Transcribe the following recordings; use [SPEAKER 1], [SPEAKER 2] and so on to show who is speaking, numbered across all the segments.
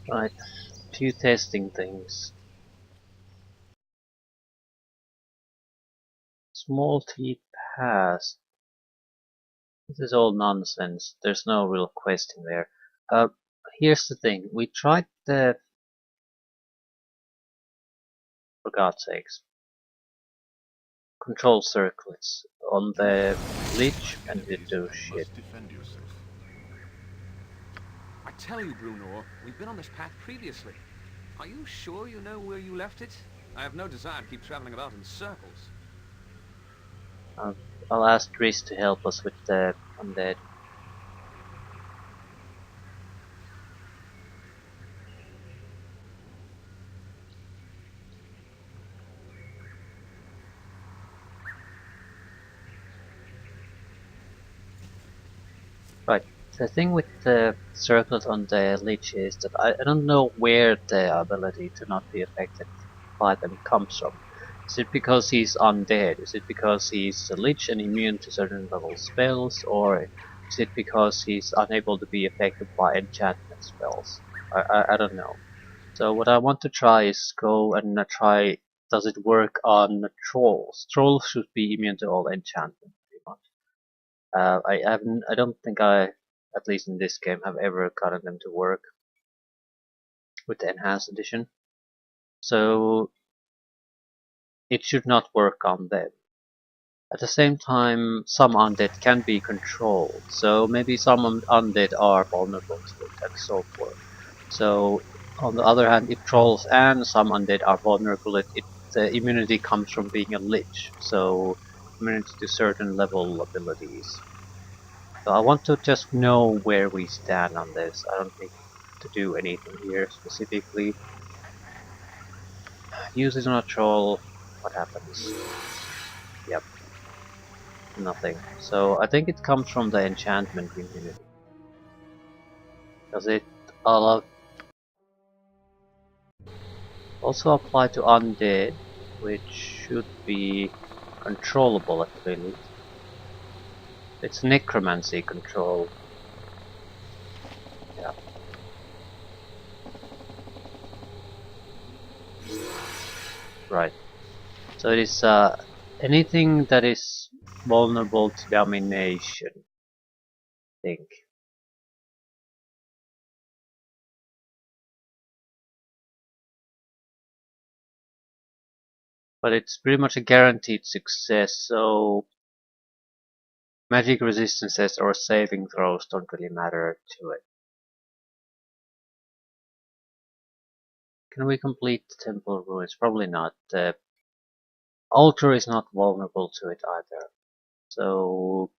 [SPEAKER 1] Right, few testing things. Small teeth pass. This is all nonsense. There's no real quest in there. Uh, Here's the thing. We tried the... For God's sakes. Control circlets on the Lich and it didn't do shit.
[SPEAKER 2] I tell you, Bruno, we've been on this path previously. Are you sure you know where you left it? I have no desire to keep traveling about in circles.
[SPEAKER 1] I'll ask Driss to help us with the undead. Right. The thing with the circlet on the Lich is that I don't know where the ability to not be affected by them comes from. Is it because he's undead? Is it because he's a Lich and immune to certain level spells? Or is it because he's unable to be affected by enchantment spells? I don't know. So what I want to try is go and try, does it work on trolls? Trolls should be immune to all enchantment, pretty much. I don't think I, at least in this game, have ever gotten them to work with the enhanced edition. So it should not work on them. At the same time, some undead can be controlled, so maybe some undead are vulnerable to it and so forth. So on the other hand, if trolls and some undead are vulnerable, the immunity comes from being a lich, so immunity to certain level abilities. So I want to just know where we stand on this. I don't need to do anything here specifically. Use it on a troll, what happens? Yep, nothing. So I think it comes from the enchantment immunity. Does it also apply to undead, which should be controllable at the very least. It's necromancy control. Yeah. Right. So it is anything that is vulnerable to domination, I think. But it's pretty much a guaranteed success, so magic resistances or saving throws don't really matter to it. Can we complete the temple ruins? Probably not. The altar is not vulnerable to it either. So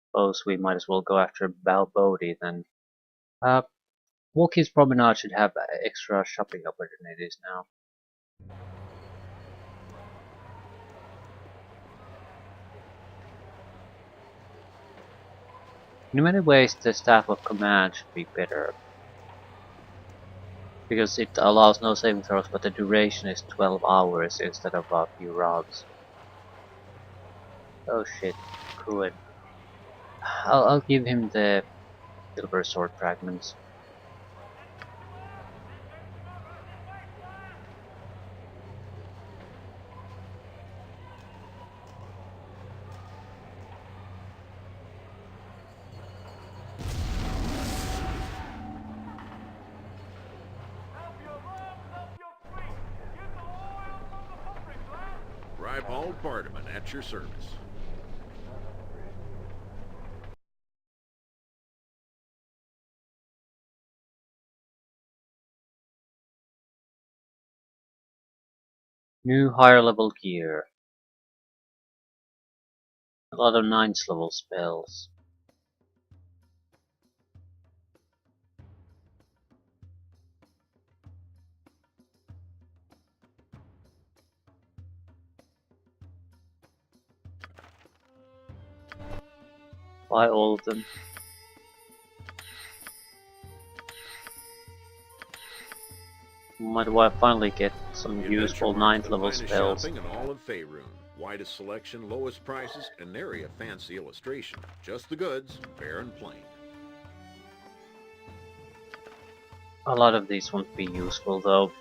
[SPEAKER 1] suppose we might as well go after Bodhi then. Uh, Walkie's Promenade should have extra shopping opportunities now. In many ways, the Staff of Command should be better, because it allows no saving throws, but the duration is 12 hours instead of a few rounds. Oh shit, Kuin. I'll give him the silver sword fragments.
[SPEAKER 3] Ribald Bardaman at your service.
[SPEAKER 1] New higher level gear. A lot of 9th level spells. Buy all of them. Might I finally get some useful 9th level spells.
[SPEAKER 3] Shopping in all of Faerun. Widest selection, lowest prices, and nary a fancy illustration. Just the goods, fair and plain.
[SPEAKER 1] A lot of these won't be useful though.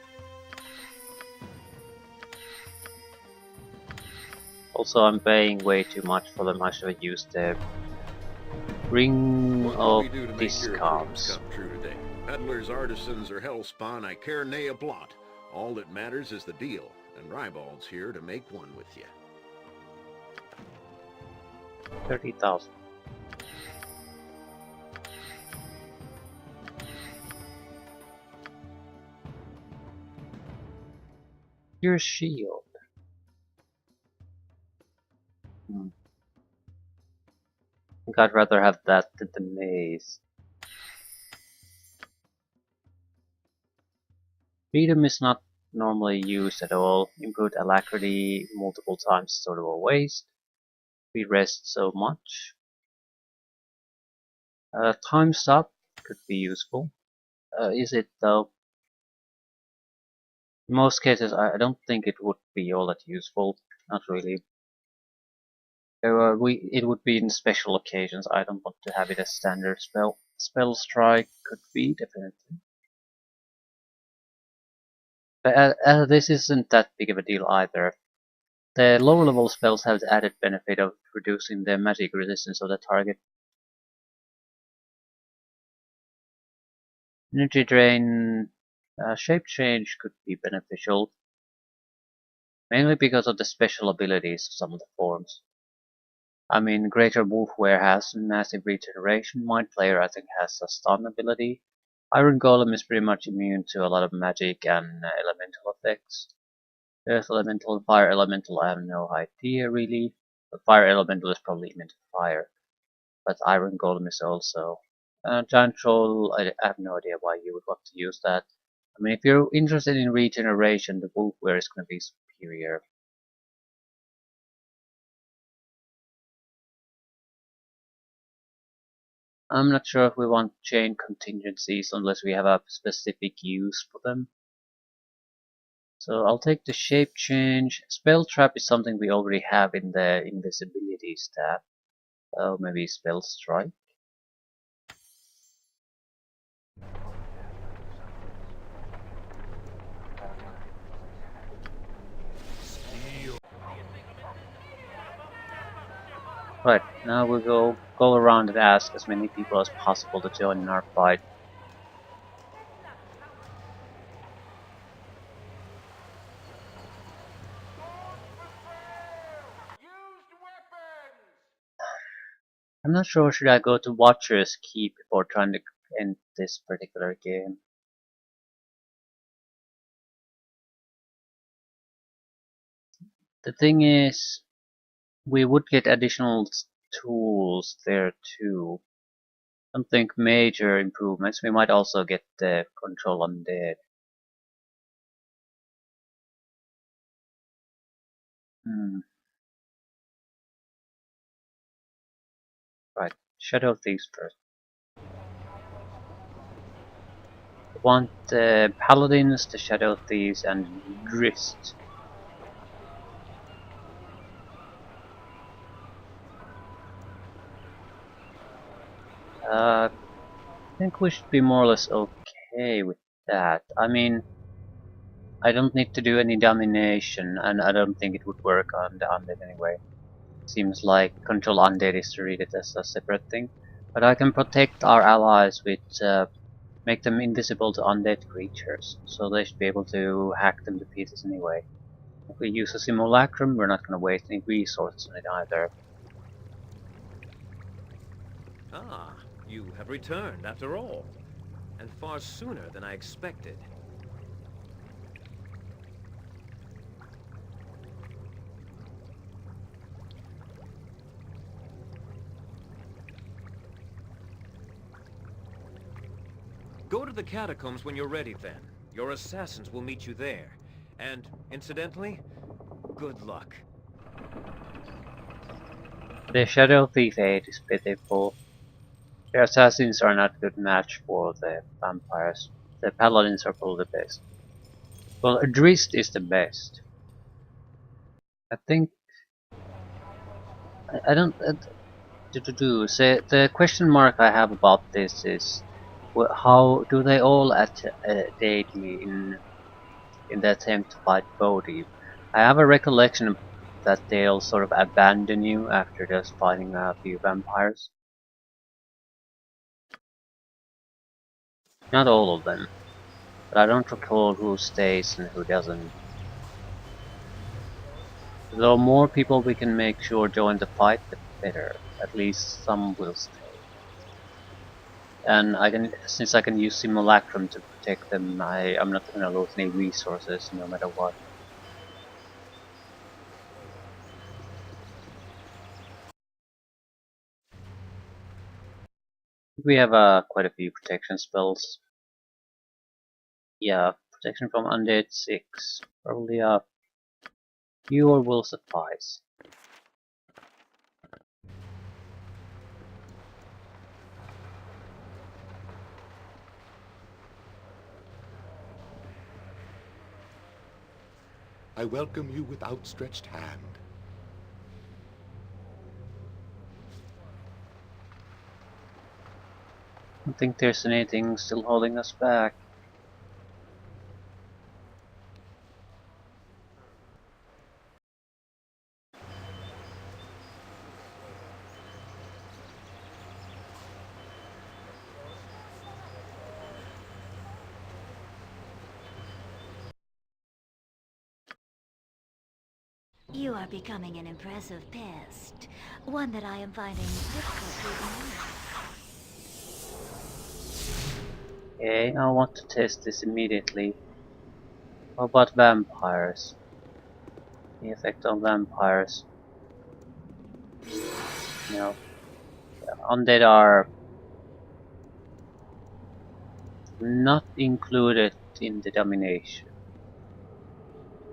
[SPEAKER 1] Also, I'm paying way too much for them. I should have used the Ring
[SPEAKER 3] What can
[SPEAKER 1] of
[SPEAKER 3] we do to make your dreams
[SPEAKER 1] Discounts.
[SPEAKER 3] come true today? Peddlers, artisans, or hellspawn, I care nay a blot. All that matters is the deal, and Ribald's here to make one with you.
[SPEAKER 1] 30,000. Your shield. I think I'd rather have that than the maze. Freedom is not normally used at all. Improved alacrity multiple times is sort of a waste. We rest so much. Time stop could be useful. Is it though? In most cases, I don't think it would be all that useful. Not really. It would be in special occasions. I don't want to have it as standard spell. Spell strike could be definitely. But this isn't that big of a deal either. The lower level spells have the added benefit of reducing the magic resistance of the target. Energy drain, shape change could be beneficial, mainly because of the special abilities of some of the forms. I mean, Greater Wolfware has massive regeneration. Mind Flayer, I think, has a stun ability. Iron Golem is pretty much immune to a lot of magic and elemental effects. Earth Elemental and Fire Elemental, I have no idea really. But Fire Elemental is probably immune to fire. But Iron Golem is also. Giant Troll, I have no idea why you would want to use that. I mean, if you're interested in regeneration, the Wolfware is going to be superior. I'm not sure if we want chain contingencies unless we have a specific use for them. So I'll take the shape change. Spell trap is something we already have in the invisibility tab. Oh, maybe spell strike. Right, now we go around and ask as many people as possible to join in our fight. I'm not sure should I go to Watcher's Keep before trying to end this particular game. The thing is, we would get additional tools there too. I don't think major improvements. We might also get the control undead. Right, Shadow Thieves first. I want the Paladins, the Shadow Thieves, and Drist. I think we should be more or less okay with that. I mean, I don't need to do any domination, and I don't think it would work on the undead anyway. Seems like control undead is treated as a separate thing. But I can protect our allies with make them invisible to undead creatures, so they should be able to hack them to pieces anyway. If we use a simulacrum, we're not going to waste any resources on it either.
[SPEAKER 2] Ah, you have returned after all, and far sooner than I expected. Go to the catacombs when you're ready then. Your assassins will meet you there. And, incidentally, good luck.
[SPEAKER 1] The Shadow Thief aid is pitiful. The assassins are not a good match for the vampires. The paladins are probably the best. Well, Drist is the best. I think I don't. So the question mark I have about this is How do they all aid me in the attempt to fight Bodhi? I have a recollection that they'll sort of abandon you after just fighting a few vampires. Not all of them, but I don't recall who stays and who doesn't. The more people we can make sure join the fight, the better. At least some will stay. And since I can use Simulacrum to protect them, I'm not gonna lose any resources no matter what. We have quite a few protection spells. Yeah, protection from undead 6. Probably fewer will suffice.
[SPEAKER 4] I welcome you with outstretched hand.
[SPEAKER 1] I don't think there's anything still holding us back.
[SPEAKER 5] You are becoming an impressive pest. One that I am finding difficult to ignore.
[SPEAKER 1] Okay, I want to test this immediately. How about vampires? The effect on vampires. No. Undead are not included in the domination.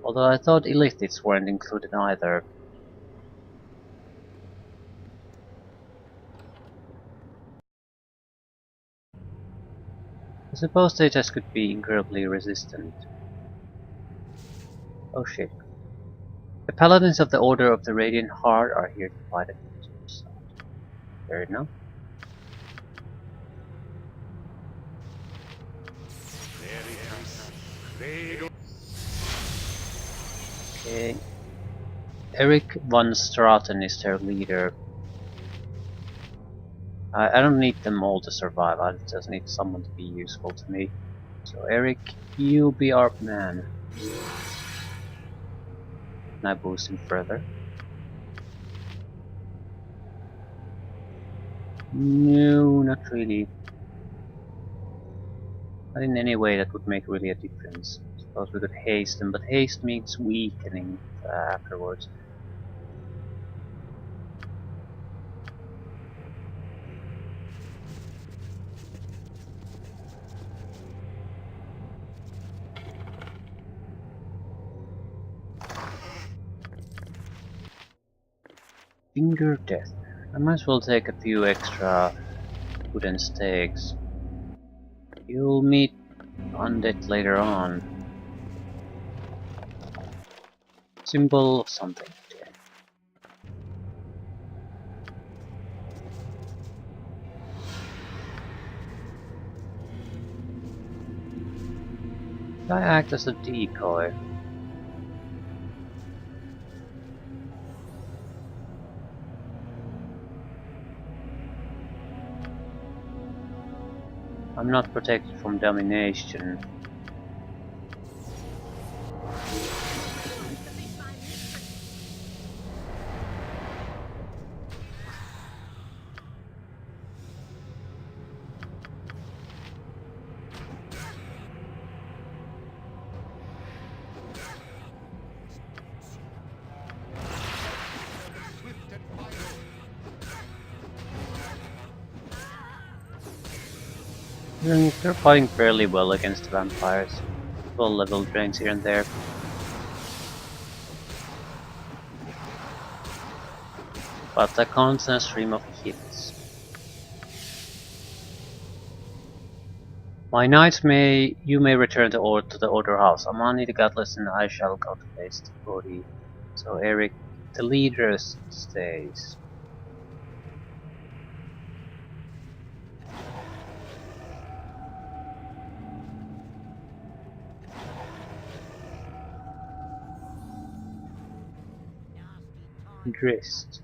[SPEAKER 1] Although I thought illithids weren't included either. I suppose they just could be incredibly resistant. Oh shit. The Paladins of the Order of the Radiant Heart are here to fight against us. Fair enough. Okay. Eric von Straten is their leader. I don't need them all to survive, I just need someone to be useful to me. So Eric, you be our man. Can I boost him further? No, not really. Not in any way that would make really a difference. Suppose we could haste them, but haste means weakening afterwards. Finger death. I might as well take a few extra wooden stakes. You'll meet undead later on. Symbol of something. Did I act as a decoy? I'm not protected from domination. They're fighting fairly well against the vampires. Full level drains here and there. But a constant stream of hits. My knights you may return to the Order House. Amani the Godless and I shall go to face the Bodhi. So Eric, the leader, stays. Drist.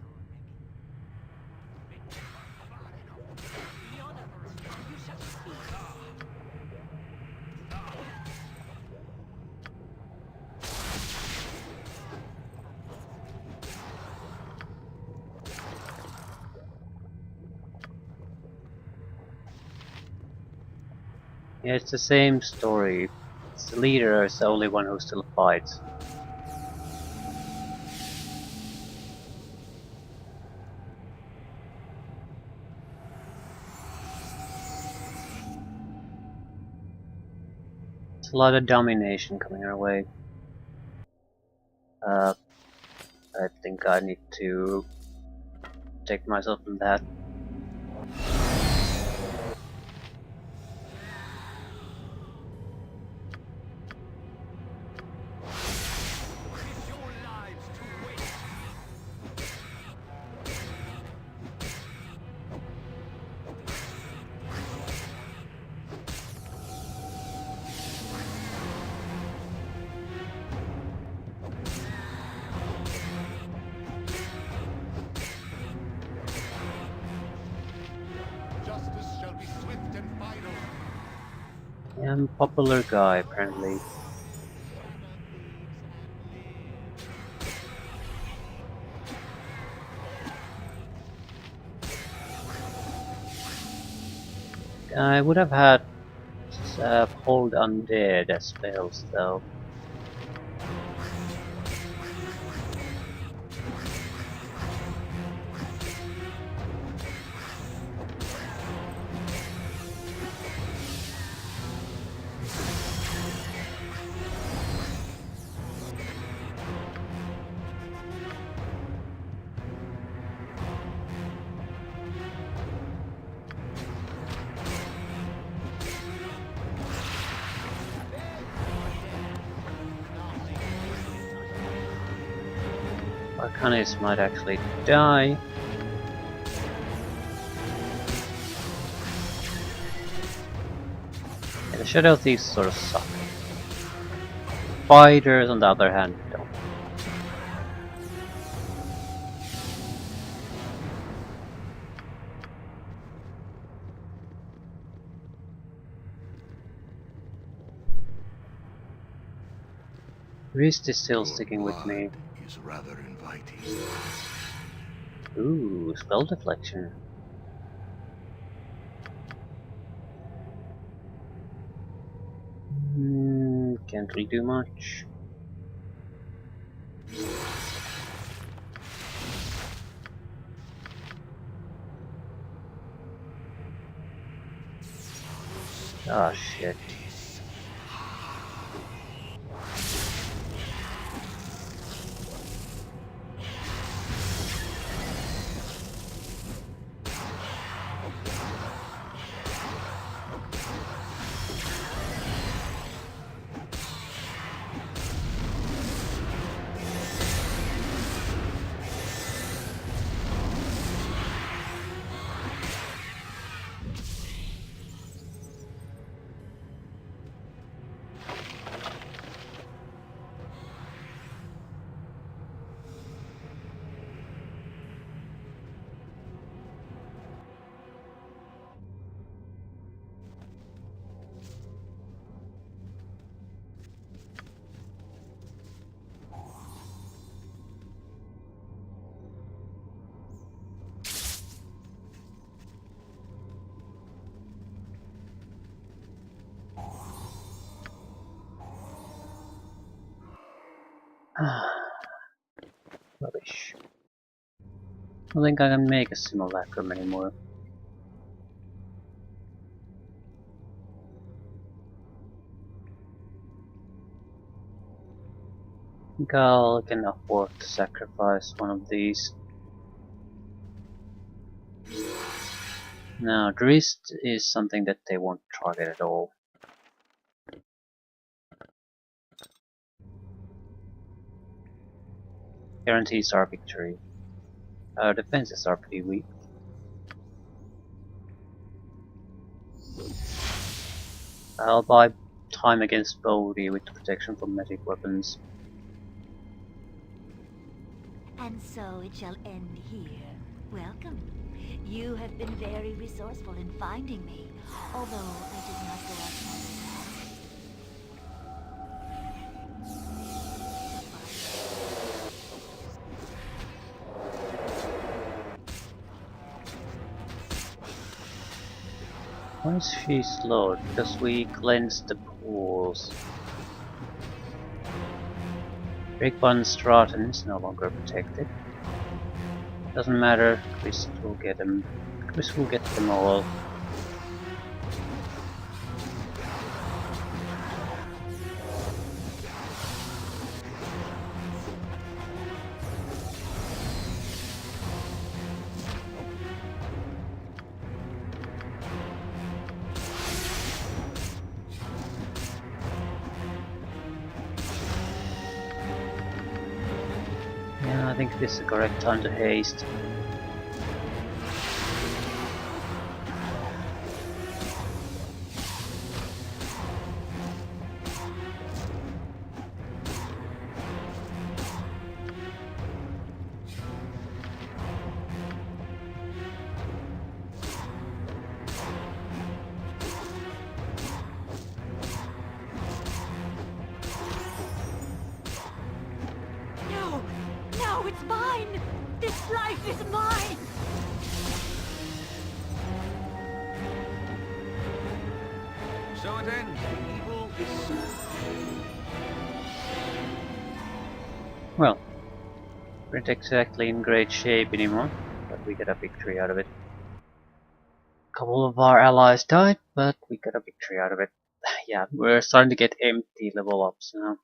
[SPEAKER 1] Yeah, it's the same story. It's the leader is the only one who still fights. It's a lot of domination coming our way. I think I need to protect myself from that.
[SPEAKER 4] Justice shall be swift and final.
[SPEAKER 1] Yeah, I'm a popular guy, apparently. I would have had hold undead as spells, though. Arcanis might actually die. Yeah, the Shadow Thieves sort of suck. Fighters, on the other hand, don't. Rist is still sticking with me.
[SPEAKER 4] Is rather inviting.
[SPEAKER 1] Ooh, spell deflection. Can't really do much. Ah, shit. Rubbish. I don't think I can make a simulacrum anymore. I think I can afford to sacrifice one of these. Now, Drist is something that they won't target at all. Guarantees our victory. Our defenses are pretty weak. I'll buy time against Bodhi with protection from magic weapons.
[SPEAKER 5] And so it shall end here. Welcome. You have been very resourceful in finding me, although I did not go outside the wall.
[SPEAKER 1] Why is she slowed? Because we cleansed the pools. Breakbone Stratton is no longer protected. Doesn't matter, Chris will get them. Chris will get them all. Yeah, I think this is the correct time to haste.
[SPEAKER 5] No! No, it's mine! This life is mine!
[SPEAKER 2] So it ends. The evil is...
[SPEAKER 1] Well, we're not exactly in great shape anymore, but we got a victory out of it. A couple of our allies died, but we got a victory out of it. Yeah, we're starting to get empty level ups now.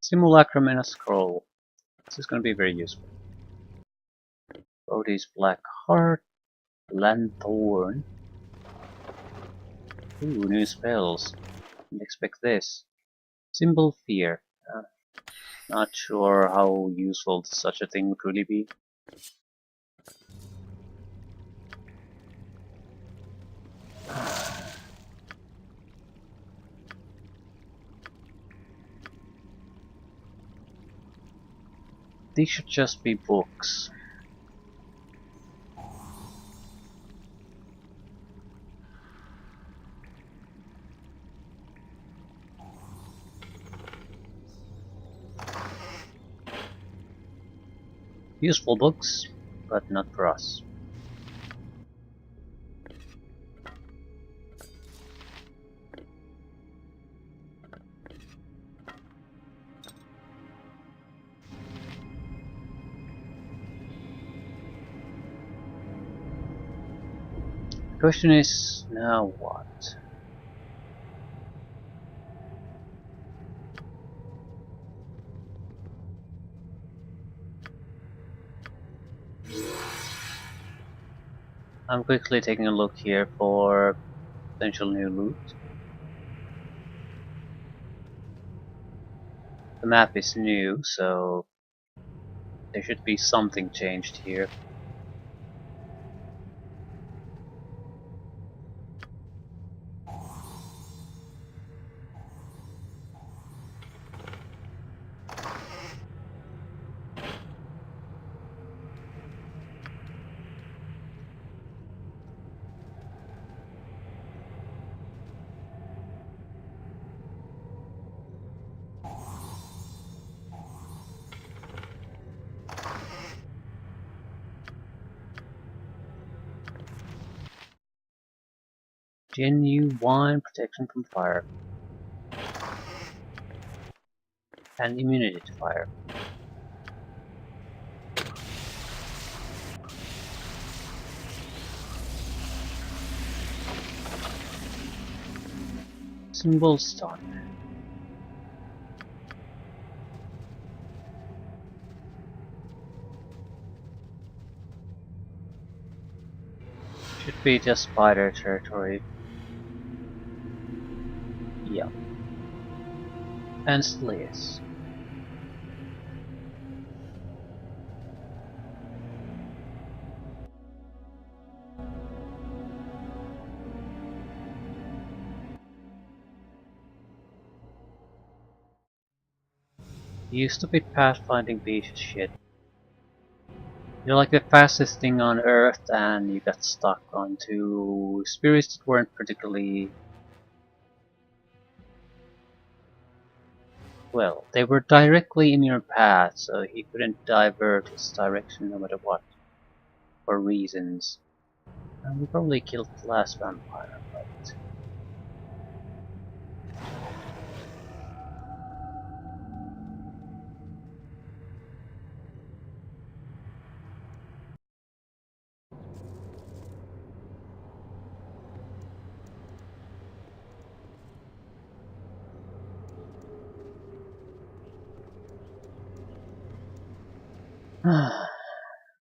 [SPEAKER 1] Simulacrum and a scroll. This is going to be very useful. Bodhi's Black Heart, Lanthorn. Ooh, new spells. Didn't expect this. Symbol Fear. Not sure how useful such a thing would really be. These should just be books. Useful books, but not for us. The question is, now what? I'm quickly taking a look here for potential new loot. The map is new, so there should be something changed here. Genuine protection from fire. And immunity to fire. Symbol stun. Should be just spider territory. Yeah. And still is. You stupid pathfinding piece of shit. You're like the fastest thing on Earth and you got stuck onto spirits that weren't particularly... well, they were directly in your path, so he couldn't divert his direction no matter what, for reasons. And we probably killed the last vampire, but...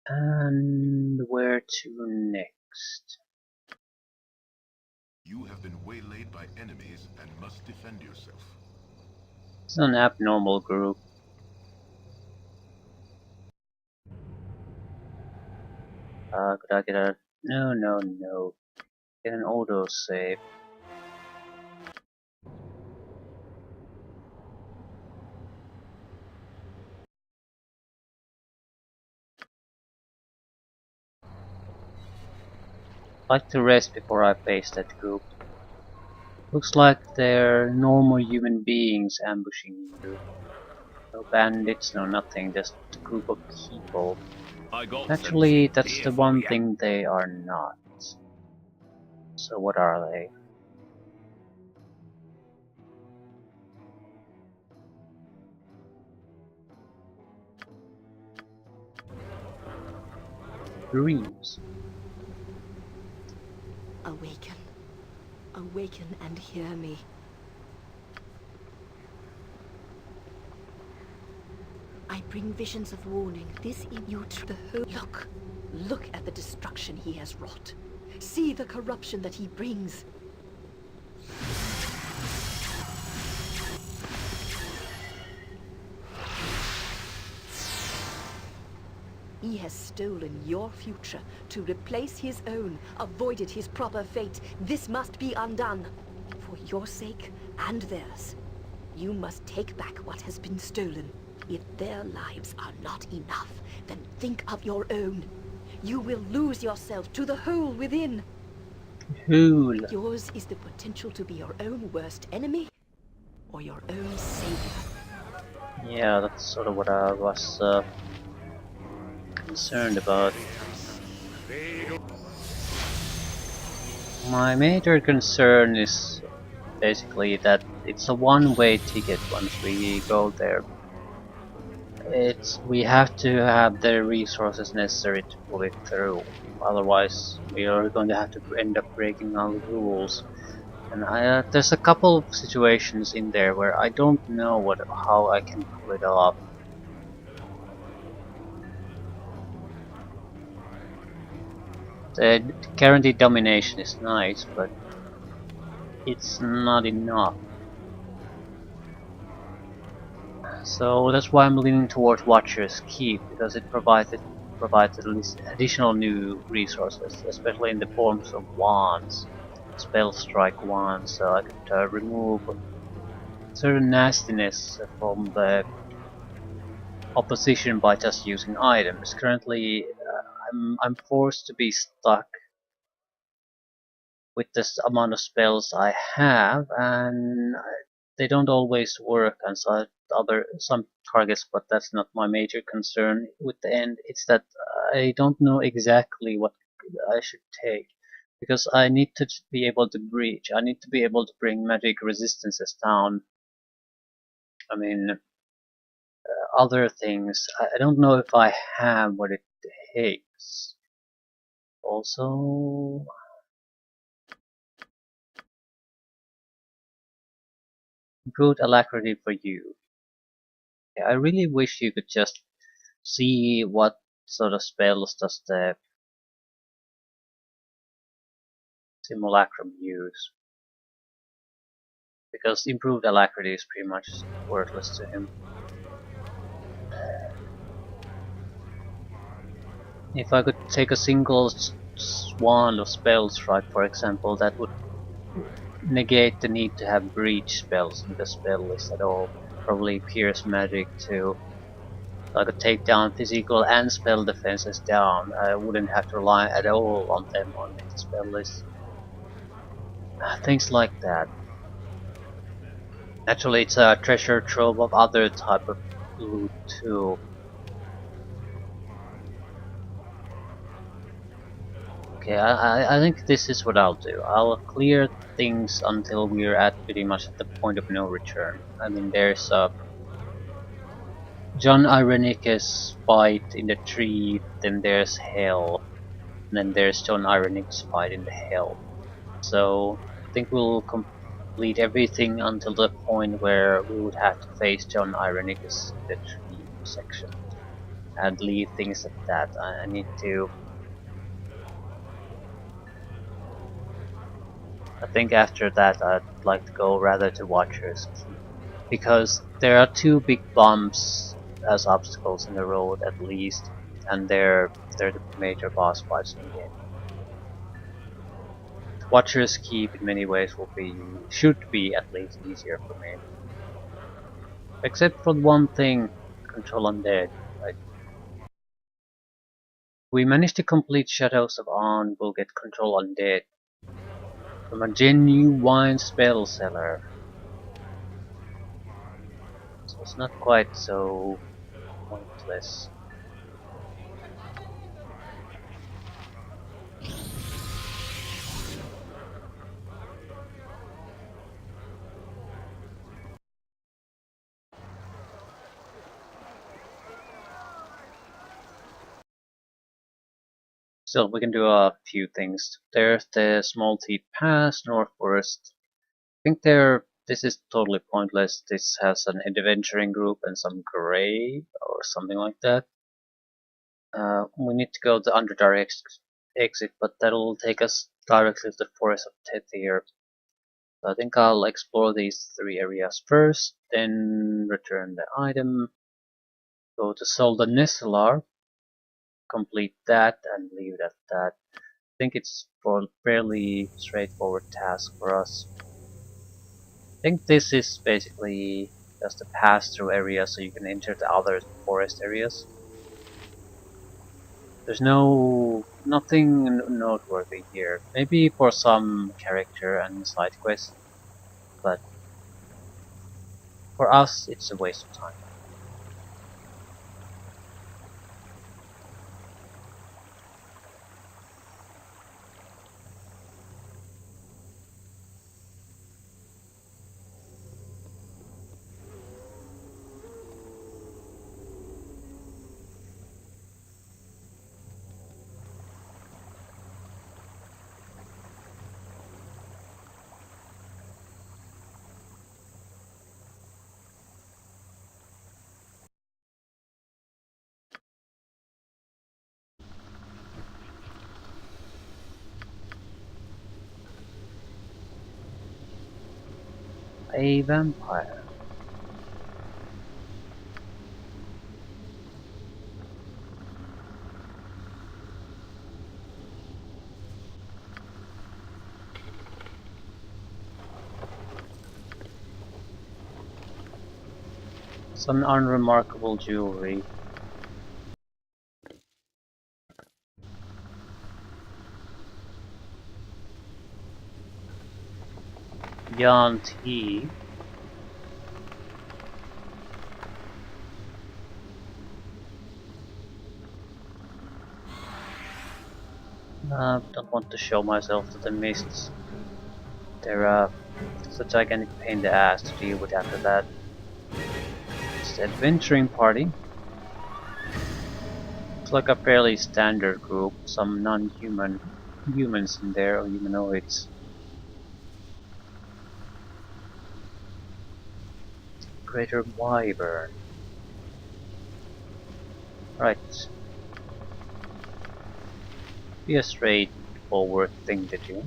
[SPEAKER 1] and where to next?
[SPEAKER 4] You have been waylaid by enemies and must defend yourself.
[SPEAKER 1] It's an abnormal group. Could I get a... no, no, no. Get an autosave. Like to rest before I face that group. Looks like they're normal human beings ambushing you. No bandits, no nothing, just a group of people. Actually, that's the one thing they are not. So what are they? Dreams.
[SPEAKER 5] Awaken. Awaken and hear me. I bring visions of warning. This in you to the whole. Look. Look at the destruction he has wrought. See the corruption that he brings. He has stolen your future to replace his own, avoided his proper fate. This must be undone. For your sake and theirs. You must take back what has been stolen. If their lives are not enough, then think of your own. You will lose yourself to the hole within.
[SPEAKER 1] Hole.
[SPEAKER 5] Yours is the potential to be your own worst enemy, or your own savior.
[SPEAKER 1] Yeah, that's sort of what I was concerned about. My major concern is basically that it's a one-way ticket once we go there. We have to have the resources necessary to pull it through. Otherwise, we are going to have to end up breaking all the rules. And there's a couple of situations in there where I don't know how I can pull it off. The guaranteed domination is nice, but it's not enough. So that's why I'm leaning towards Watcher's Keep, because it provides at least additional new resources, especially in the forms of wands, spell strike wands, so I could remove certain nastiness from the opposition by just using items. Currently, I'm forced to be stuck with this amount of spells I have, and they don't always work on some targets, but that's not my major concern with the end. It's that I don't know exactly what I should take, because I need to be able to breach. I need to be able to bring magic resistances down. I mean, other things. I don't know if I have what it takes. Also, improved alacrity for you. Yeah, I really wish you could just see what sort of spells does the simulacrum use. Because improved alacrity is pretty much worthless to him. If I could take a single swan of spell strike, for example, that would negate the need to have breach spells in the spell list at all. probably pierce magic too. So I could take down physical and spell defenses down. I wouldn't have to rely at all on them on the spell list. Things like that. Actually, it's a treasure trove of other type of loot too. Okay, I think this is what I'll do. I'll clear things until we're at pretty much at the point of no return. I mean, there's a John Irenicus fight in the tree, then there's Hell, and then there's John Irenicus fight in the Hell. So I think we'll complete everything until the point where we would have to face John Irenicus in the tree section, and leave things at that. I need to. I think after that I'd like to go rather to Watcher's Keep, because there are two big bumps as obstacles in the road at least, and they're the major boss fights in the game. Watcher's Keep in many ways should be at least easier for me. Except for one thing, Control Undead. Right? We managed to complete Shadows of On, we'll get Control Undead from a genuine spell seller. So it's not quite so pointless. Still, we can do a few things. There's the Small Teeth Pass, North Forest. I think this is totally pointless. This has an adventuring group and some grave or something like that. We need to go the Underdark exit, but that'll take us directly to the Forest of Tethir. So I think I'll explore these three areas first, then return the item, go to Suldenesselar, complete that, and leave it at that. I think it's a fairly straightforward task for us. I think this is basically just a pass-through area so you can enter the other forest areas. There's nothing noteworthy here. Maybe for some character and side quests, but for us it's a waste of time. A vampire. Some unremarkable jewelry. Yanti. Don't want to show myself to the mists. They're such a gigantic pain in the ass to deal with after that. It's the adventuring party. It's like a fairly standard group, some non-human humans in there, or humanoids. Greater Wyvern. Right. Be a straightforward thing to do.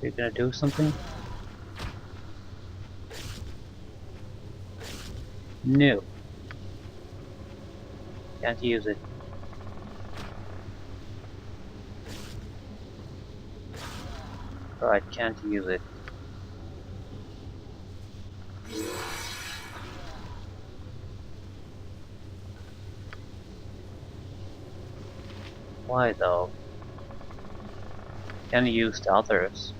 [SPEAKER 1] You're gonna do something? No. Can't use it. Right, can't use it. Why though? Can use the others.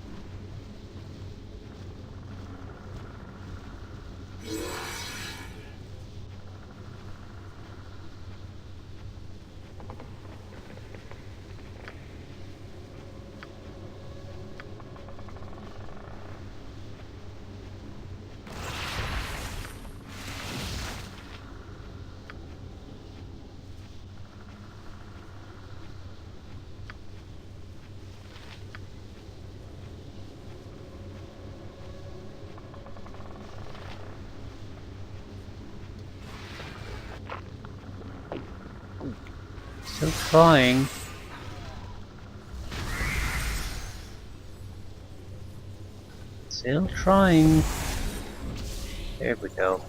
[SPEAKER 1] Still trying. Still trying. There we go.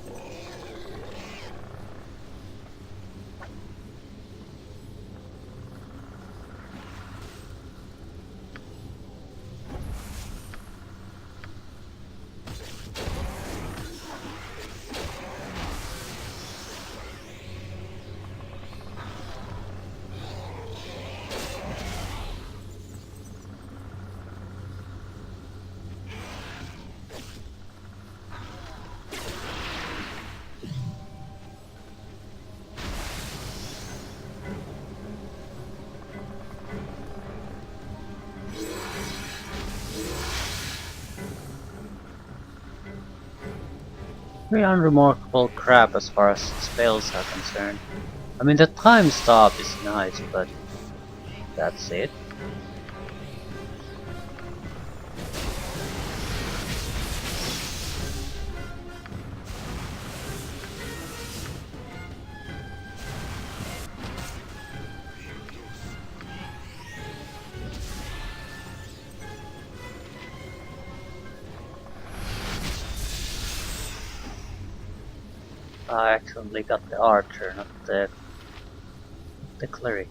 [SPEAKER 1] Very unremarkable crap as far as spells are concerned. I mean, the time stop is nice, but that's it. I accidentally got the archer, not the cleric.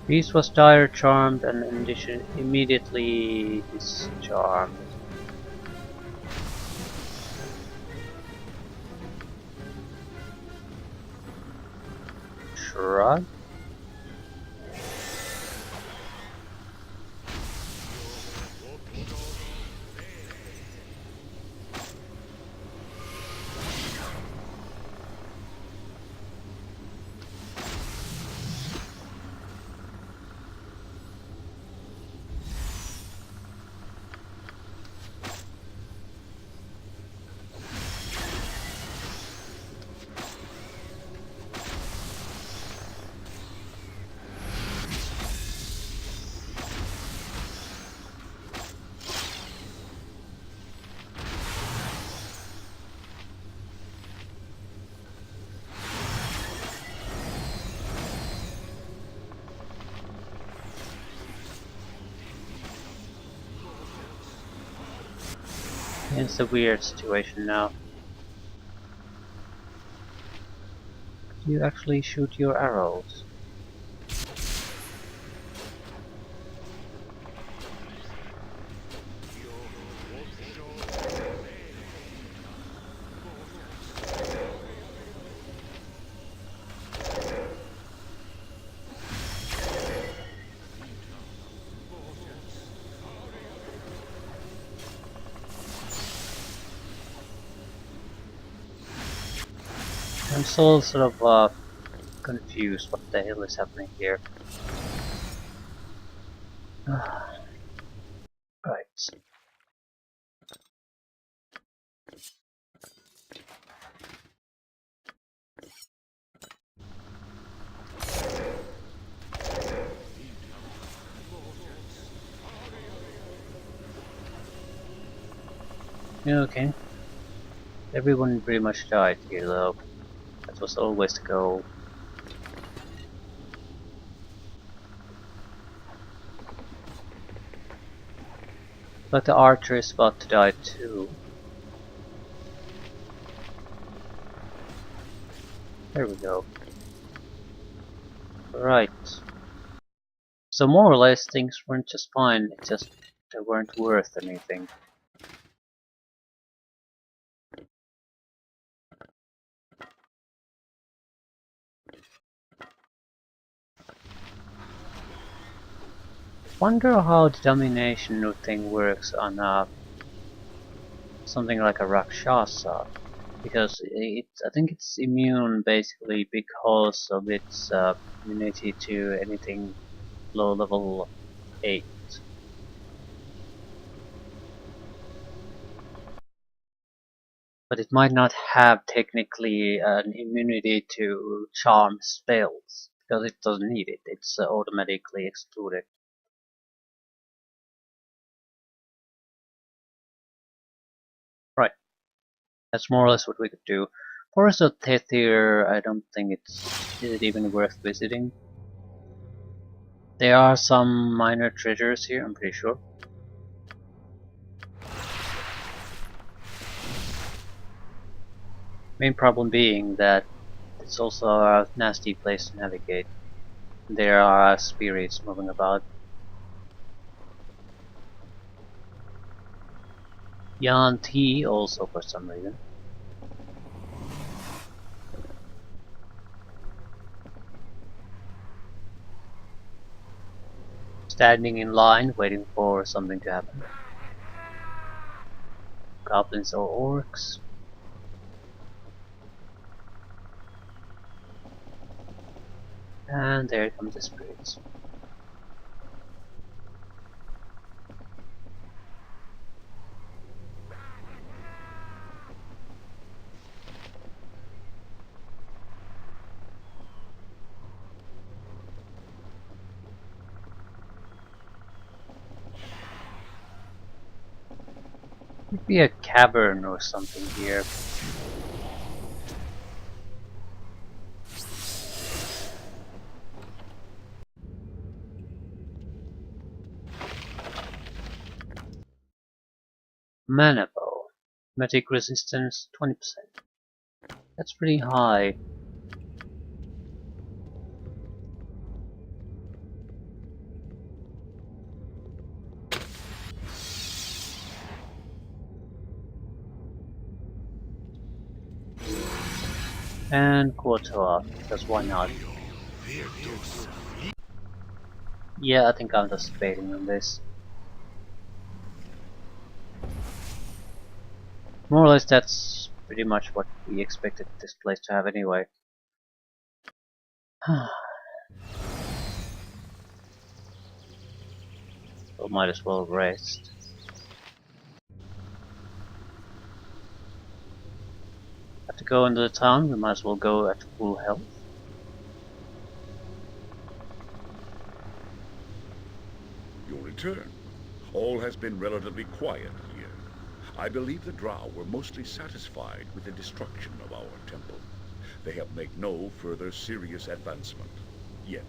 [SPEAKER 1] Beast was dire charmed and immediately discharmed. Shrug? It's a weird situation now. Do you actually shoot your arrows? I'm still sort of confused what the hell is happening here. Right. Okay. Everyone pretty much died here though. That was always the goal. But the archer is about to die too. There we go. Right. So more or less things weren't just fine, it's just they weren't worth anything. Wonder how the domination thing works on something like a Rakshasa. Because I think it's immune basically because of its immunity to anything low level 8. But it might not have technically an immunity to charm spells because it doesn't need it, it's automatically excluded. Right, that's more or less what we could do. Forest of Tethir, I don't think is it even worth visiting. There are some minor treasures here, I'm pretty sure. Main problem being that it's also a nasty place to navigate. There are spirits moving about. Yanti also for some reason. Standing in line waiting for something to happen. Goblins or orcs. And there come the spirits. Could be a cavern or something here. Mana bow. Magic resistance 20%. That's pretty high. And Kuotoa, because why not? Yeah, I think I'm just debating on this. More or less that's pretty much what we expected this place to have anyway. So might as well rest. Have to go into the town, we might as well go at full health.
[SPEAKER 6] Your return. All has been relatively quiet here. I believe the Drow were mostly satisfied with the destruction of our temple. They have made no further serious advancement. Yet.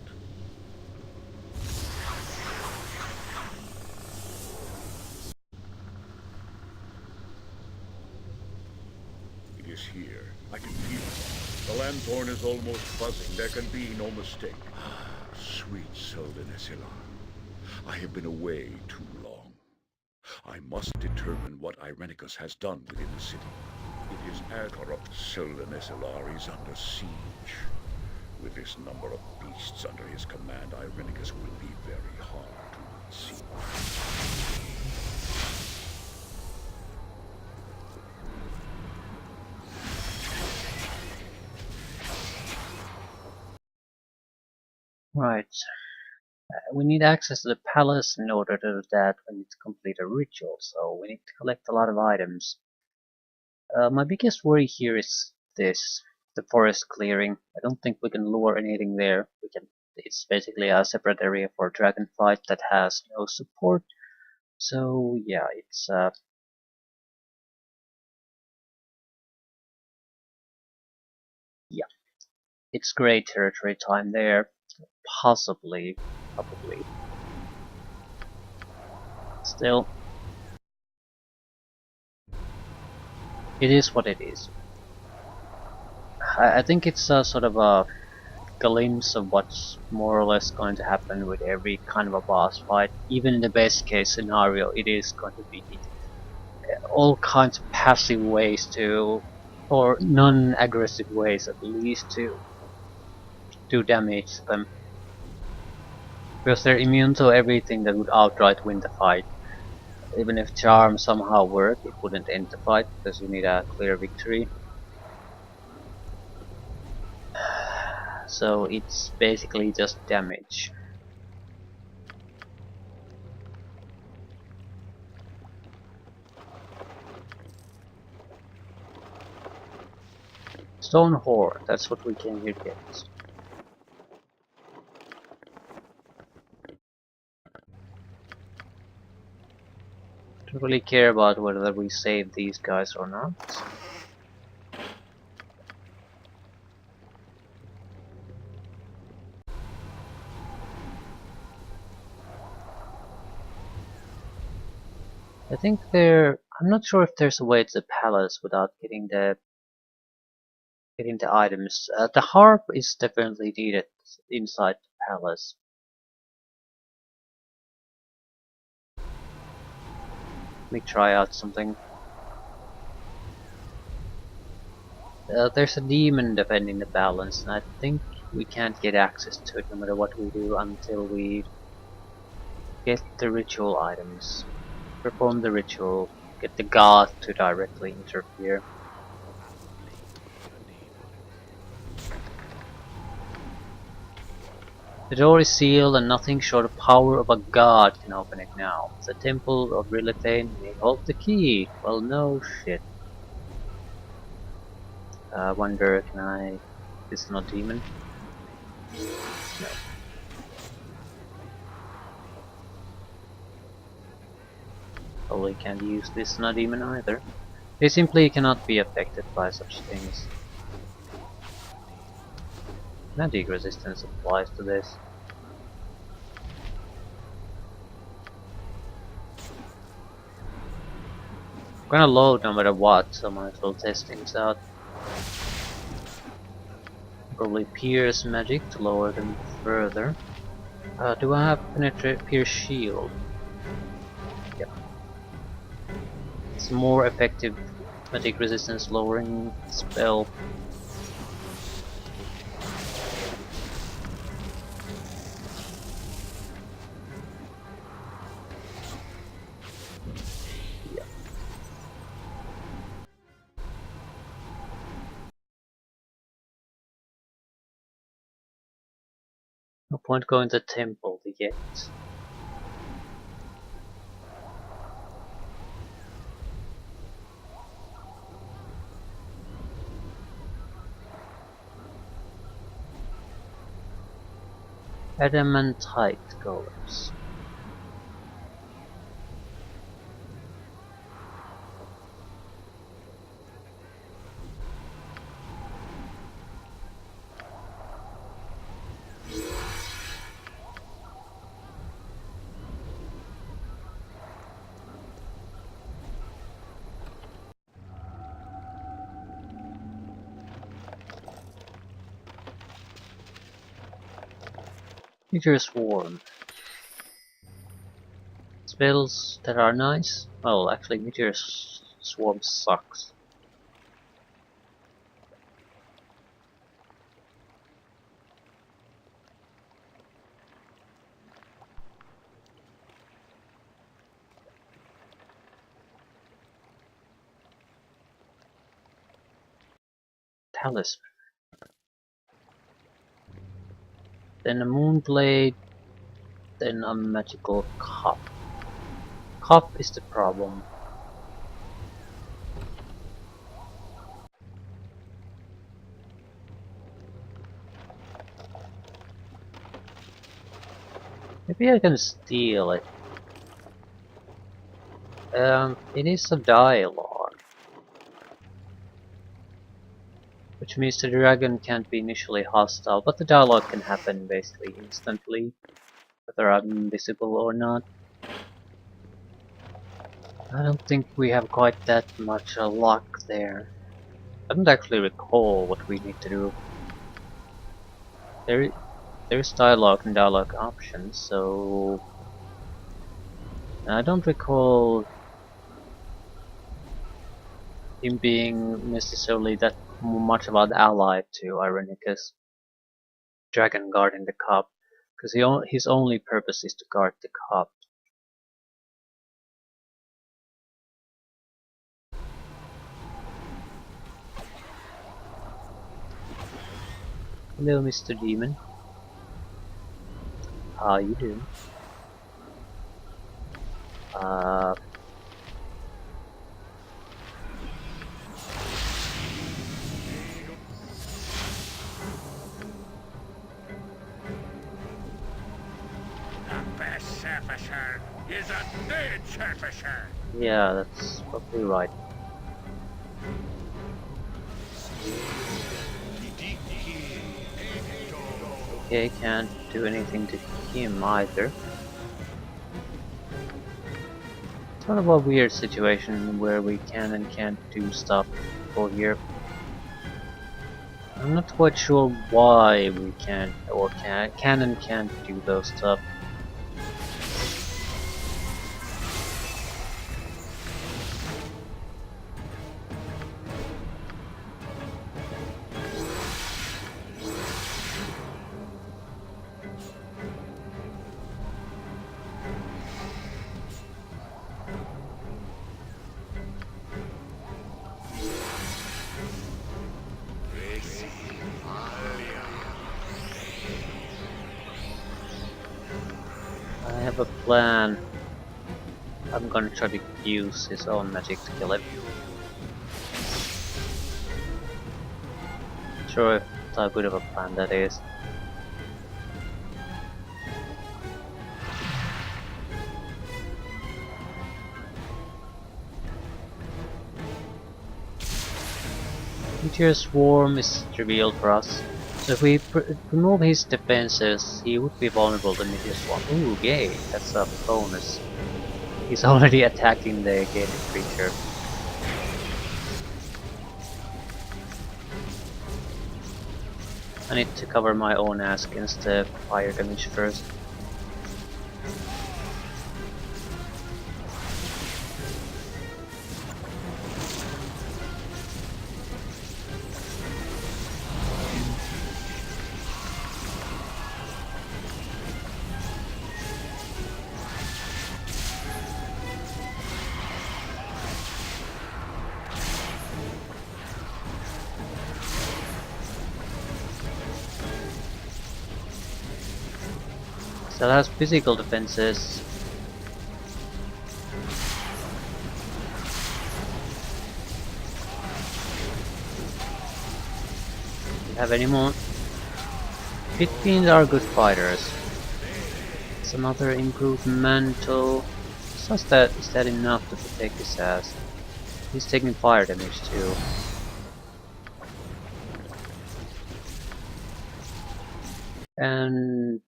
[SPEAKER 6] It is here. I can feel it. The lanthorn is almost buzzing. There can be no mistake. Sweet Suldenesselar. I have been away too long. I must determine what Irenicus has done within the city. It is as corrupt Suldenesselar is under siege. With this number of beasts under his command, Irenicus will be very hard to see.
[SPEAKER 1] Right. We need access to the palace. In order to do that, we need to complete a ritual, so we need to collect a lot of items. My biggest worry here is this, the forest clearing. I don't think we can lure anything there. It's basically a separate area for dragonflight that has no support. So yeah, it's it's great territory time there. Possibly, probably. Still, it is what it is. I think it's a sort of a glimpse of what's more or less going to happen with every kind of a boss fight. Even in the best case scenario, it is going to be all kinds of passive ways to, or non-aggressive ways at least, to do damage to them. Because they're immune to everything that would outright win the fight. Even if charm somehow worked, it wouldn't end the fight because you need a clear victory. So it's basically just damage. Stone Horde, that's what we came here to get. Don't really care about whether we save these guys or not. I think I'm not sure if there's a way to the palace without getting the items. The harp is definitely needed inside the palace. Let me try out something. There's a demon defending the balance, and I think we can't get access to it no matter what we do until we get the ritual items. Perform the ritual, get the god to directly interfere. The door is sealed and nothing short of power of a god can open it now. The temple of Rilithane may hold the key. Well, no shit. I wonder, can I... This is not demon? No. Probably can't use this not demon either. They simply cannot be affected by such things. Magic resistance applies to this. I'm gonna load no matter what, so I might as well test things out. Probably pierce magic to lower them further. Do I have pierce shield? Yep. It's more effective magic resistance lowering spell. No point going to the temple yet. Adamantite golems. Meteor Swarm. Spells that are nice. Well, actually, Meteor Swarm sucks. Talisman. Then a Moonblade. Then a magical cup. Cup is the problem. Maybe I can steal it. It is a dialogue. which means the dragon can't be initially hostile, but the dialogue can happen basically instantly, whether I'm invisible or not. I don't think we have quite that much luck there. I don't actually recall what we need to do. There's dialogue and dialogue options, so I don't recall him being necessarily that much of an ally to Irenicus, dragon guarding the cup, because his only purpose is to guard the cup. Hello, Mr. Demon. How you doing?
[SPEAKER 6] The best surfacer is a dead surfacer.
[SPEAKER 1] Yeah, that's probably right. Okay, can't do anything to him either. Sort of a weird situation where we can and can't do stuff over here. I'm not quite sure why we can't or can and can't do those stuff. I have a plan. I'm gonna try to use his own magic to kill him. Sure, how good of a plan that is. Meteor Swarm is revealed for us. So if we remove his defenses, he would be vulnerable to Meteor Swarm. Ooh, yay, that's a bonus. He's already attacking the gated creature. I need to cover my own ass against the fire damage first. So that has physical defenses. Do you have any more? Pit Fiends are good fighters. It's another improved mantle. Is that enough to protect his ass? He's taking fire damage too. And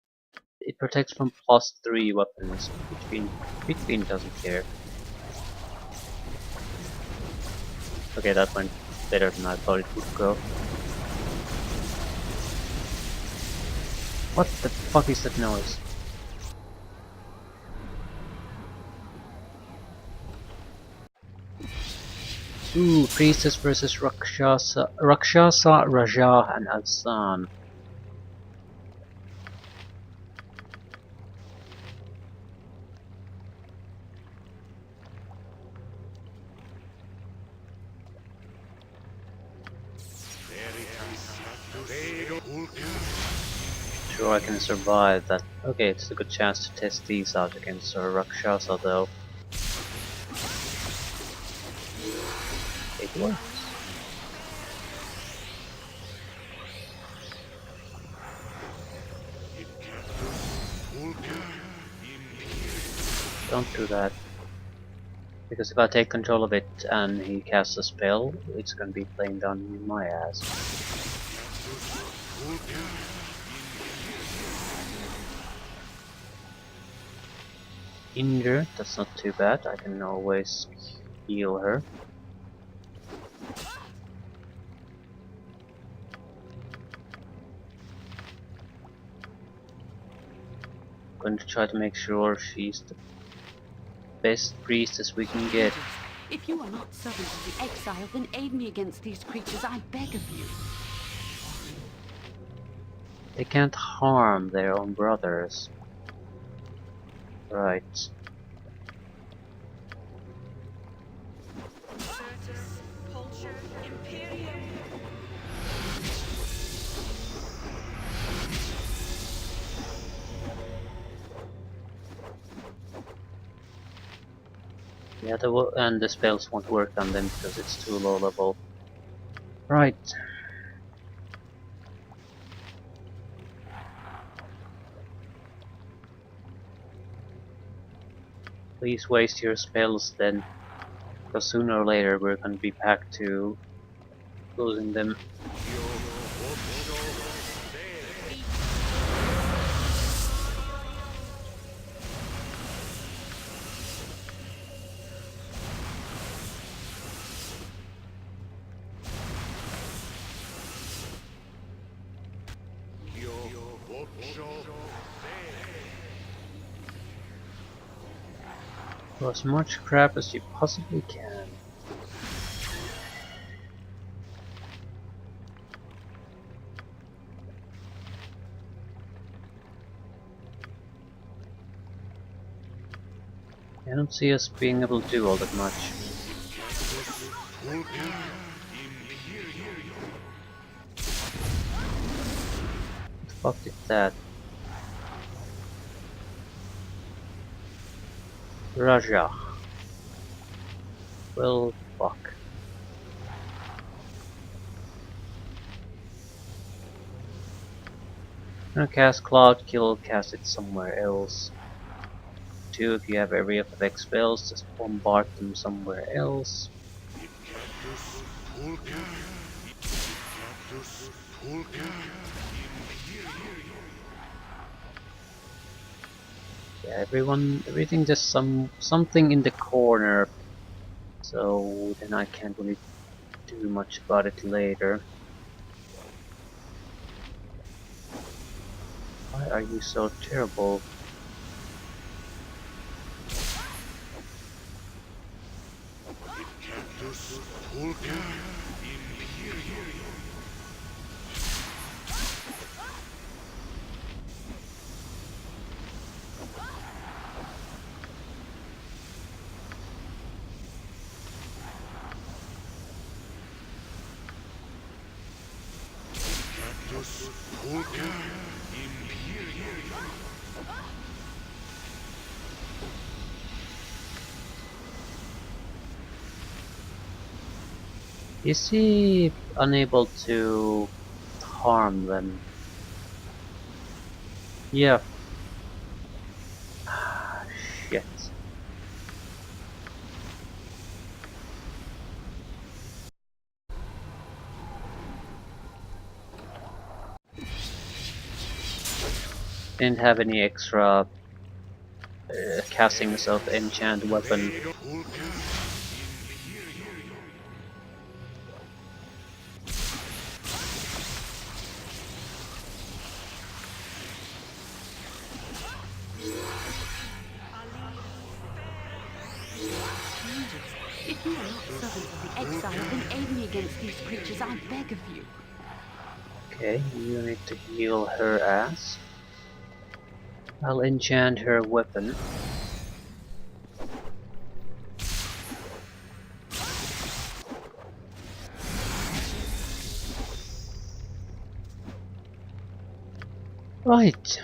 [SPEAKER 1] it protects from +3 weapons. Between doesn't care. Okay, that went better than I thought it would go. What the fuck is that noise? Ooh, Priestess versus Rakshasa, Raja, and Alsan. Sure, I can survive that. Okay, it's a good chance to test these out against Rakshasa though. It works. Don't do that. Because if I take control of it and he casts a spell, it's gonna be playing down in my ass. Injured, that's not too bad. I can always heal her. Going to try to make sure she's the best priestess we can get.
[SPEAKER 7] If you are not servant of the exile, then aid me against these creatures, I beg of you.
[SPEAKER 1] They can't harm their own brothers. Right. Yeah, and the spells won't work on them because it's too low level. Right. Please waste your spells then, because sooner or later we're gonna be back to losing them. Do as much crap as you possibly can. I don't see us being able to do all that much. What the fuck did that? Raja. Well, fuck. I'm gonna cast Cloud Kill, cast it somewhere else. 2, if you have area of effect spells, just bombard them somewhere else. Yeah, everything just something in the corner, so then I can't really do much about it later. Why are you so terrible? Is he unable to harm them? Yeah. Shit. Didn't have any extra castings of enchant weapon.
[SPEAKER 7] If you are not servant of the exile, then aid me against these creatures, I beg of you.
[SPEAKER 1] Okay, you need to heal her ass. I'll enchant her weapon. Right.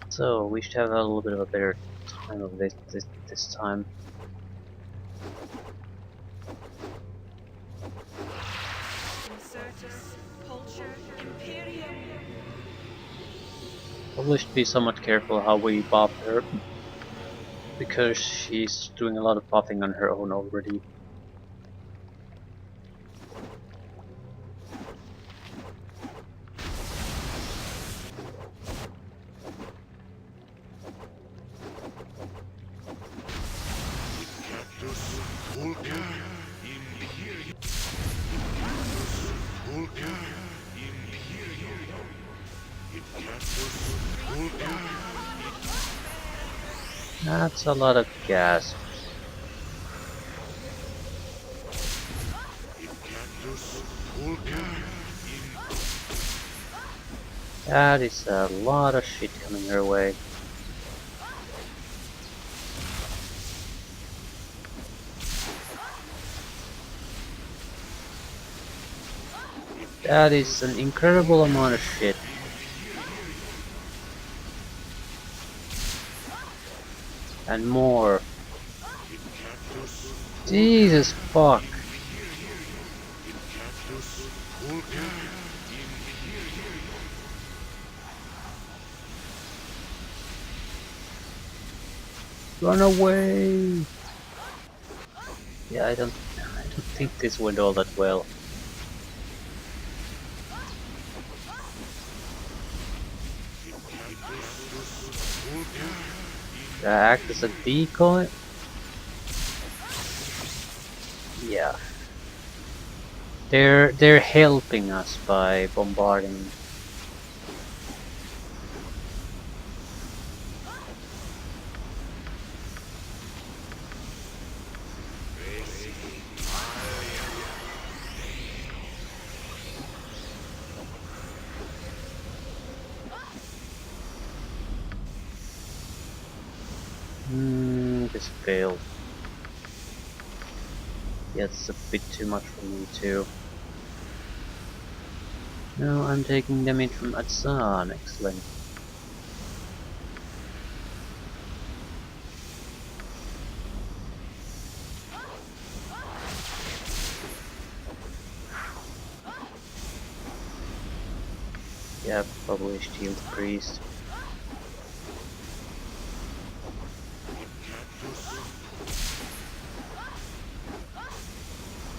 [SPEAKER 1] So we should have a little bit of a better time of this time. Probably should be somewhat careful how we buff her, because she's doing a lot of buffing on her own already. That's a lot of gas. That is a lot of shit coming her way. That is an incredible amount of shit. And more. Jesus fuck. Run away! Yeah, I don't think this went all that well. Should I act as a decoy? Yeah. They're helping us by bombarding. This failed. Yeah, it's a bit too much for me too. No, I'm taking damage from Atsan, excellent. Yeah, probably shield priest.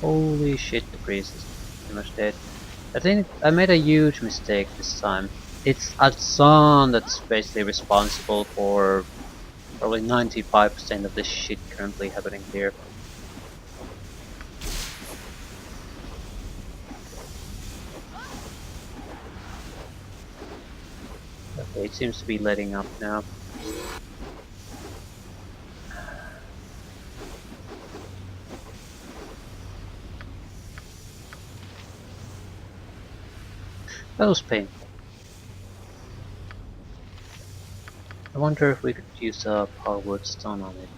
[SPEAKER 1] Holy shit, the priest is pretty much dead. I think I made a huge mistake this time. It's Atsan that's basically responsible for probably 95% of this shit currently happening here. Okay, it seems to be letting up now. That was painful. I wonder if we could use a power word stun on it.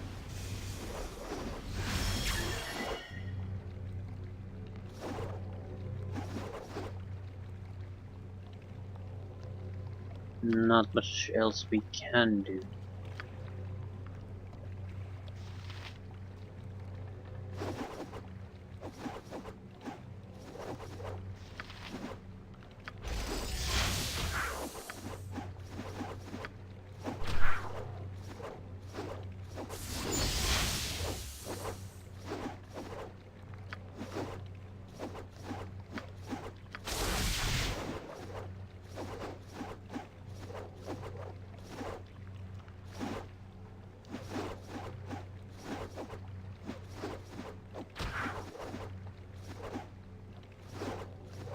[SPEAKER 1] Not much else we can do.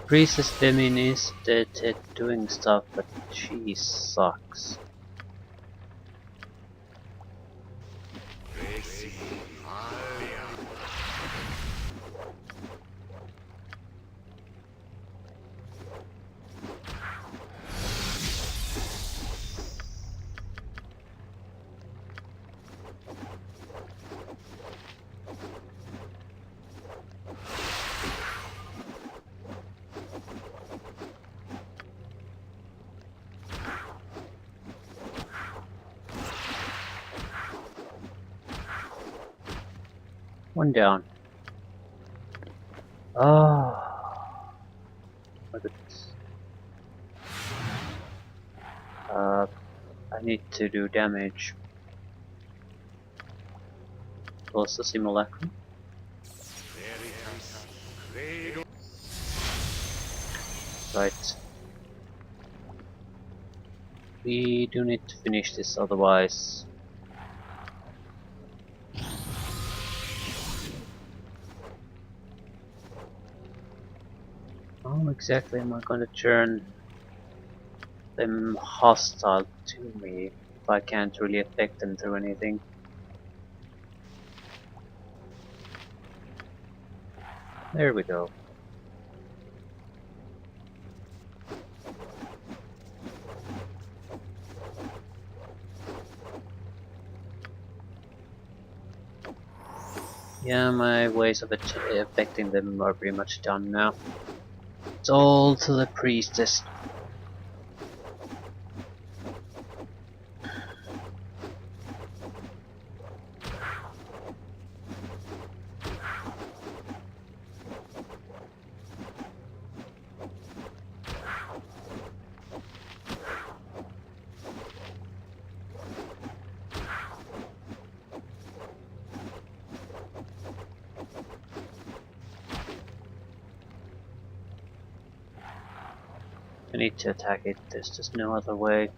[SPEAKER 1] Priestess Demin is dead at doing stuff, but she sucks. One down. Oh, look at this. I need to do damage. Plus the simulacrum. Right. We do need to finish this, otherwise. How exactly am I going to turn them hostile to me if I can't really affect them through anything. There we go. Yeah, my ways of affecting them are pretty much done now. It's all to the priestess. I need to attack it, there's just no other way.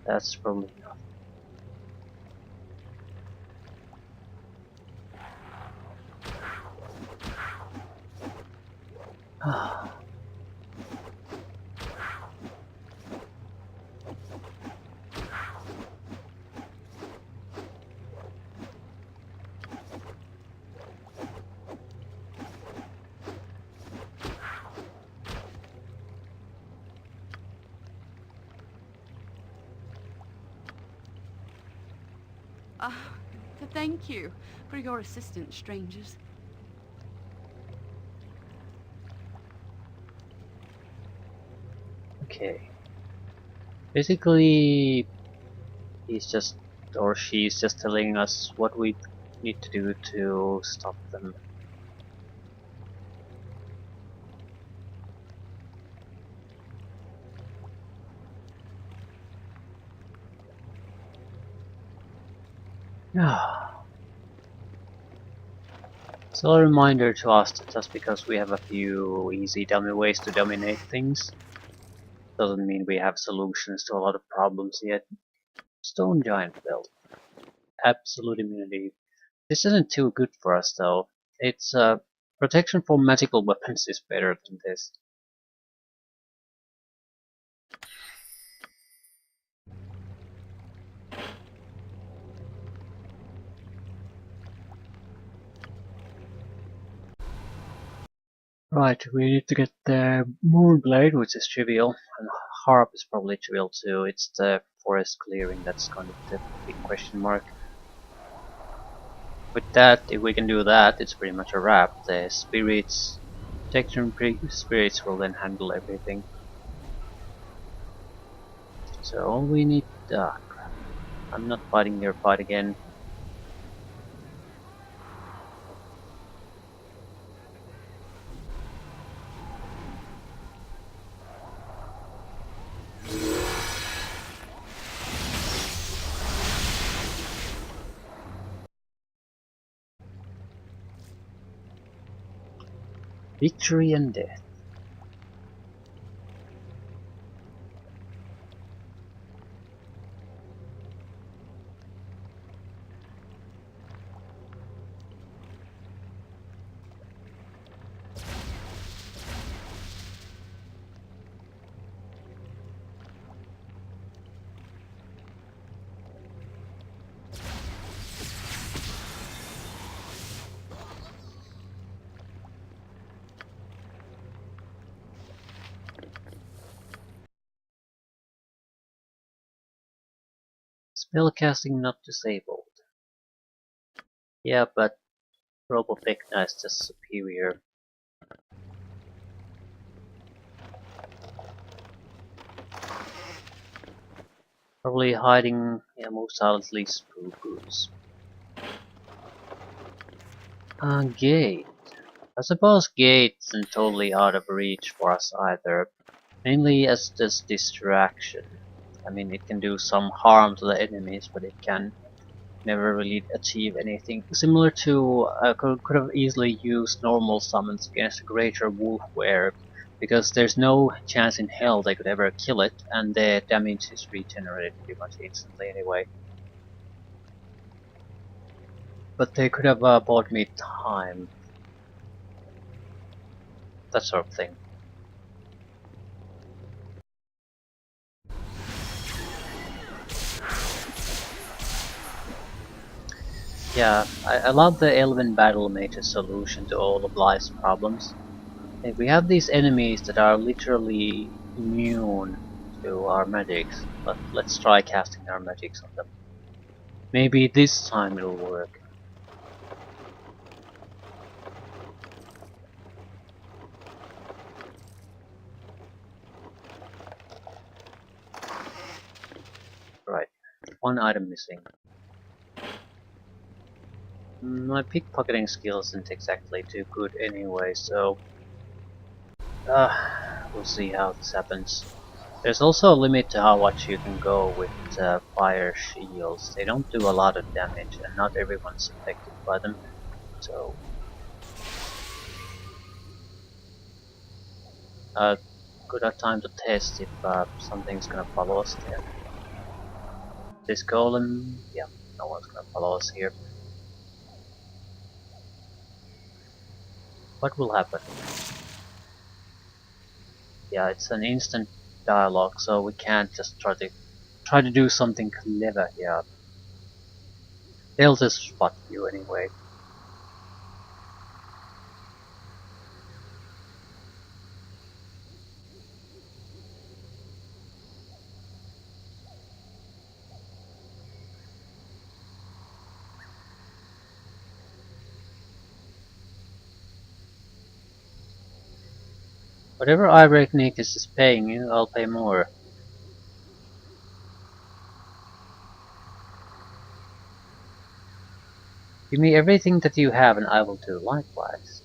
[SPEAKER 1] That's probably enough.
[SPEAKER 7] Thank you for your assistance, strangers.
[SPEAKER 1] Okay. Basically, he's just, or she's just telling us what we need to do to stop them. So a reminder to us that just because we have a few easy dummy ways to dominate things, doesn't mean we have solutions to a lot of problems yet. Stone Giant Belt. Absolute immunity. This isn't too good for us though. It's protection from magical weapons is better than this. Right, we need to get the Moonblade, which is trivial, and Harp is probably trivial too. It's the forest clearing that's kind of the big question mark. With that, if we can do that, it's pretty much a wrap. The spirits, protection spirits will then handle everything. So all we need, crap. I'm not fighting your fight again. Victory and death. Spellcasting not disabled. Yeah, but Robotechna is just superior. Probably hiding, yeah, most silently Spoo Boots. Gate. I suppose Gate isn't totally out of reach for us either, mainly as this distraction. I mean, it can do some harm to the enemies, but it can never really achieve anything. Similar to, could have easily used normal summons against a greater wolf were, because there's no chance in hell they could ever kill it, and the damage is regenerated pretty much instantly anyway. But they could have bought me time. That sort of thing. Yeah, I love the Elven Battle Mage's solution to all of life's problems. Hey, we have these enemies that are literally immune to our magics, but let's try casting our magics on them. Maybe this time it'll work. Right, one item missing. My pickpocketing skill isn't exactly too good anyway, so we'll see how this happens. There's also a limit to how much you can go with fire shields. They don't do a lot of damage, and not everyone's affected by them. So, good time to test if something's gonna follow us there. This golem, yeah, no one's gonna follow us here. What will happen? Yeah, it's an instant dialogue, so we can't just try to do something clever here. They'll just spot you anyway. Whatever Irenicus is paying you, I'll pay more. Give me everything that you have and I will do likewise.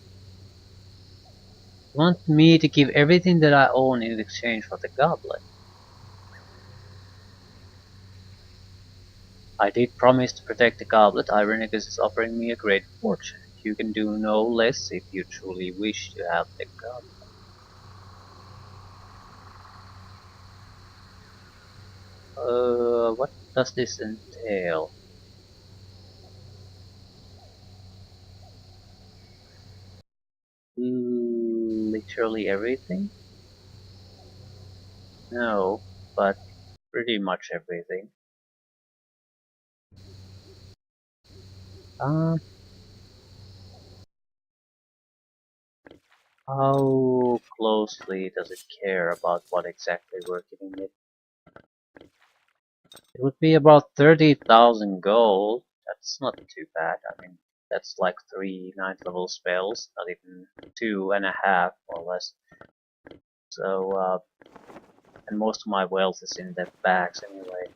[SPEAKER 1] You want me to give everything that I own in exchange for the goblet? I did promise to protect the goblet. Irenicus is offering me a great fortune. You can do no less if you truly wish to have the goblet. What does this entail? Literally everything? No, but pretty much everything. Um, how closely does it care about what exactly we're giving it? It would be about 30,000 gold. That's not too bad. I mean, that's like 3 ninth level spells, not even 2.5 or less. So, and most of my wealth is in the bags anyway.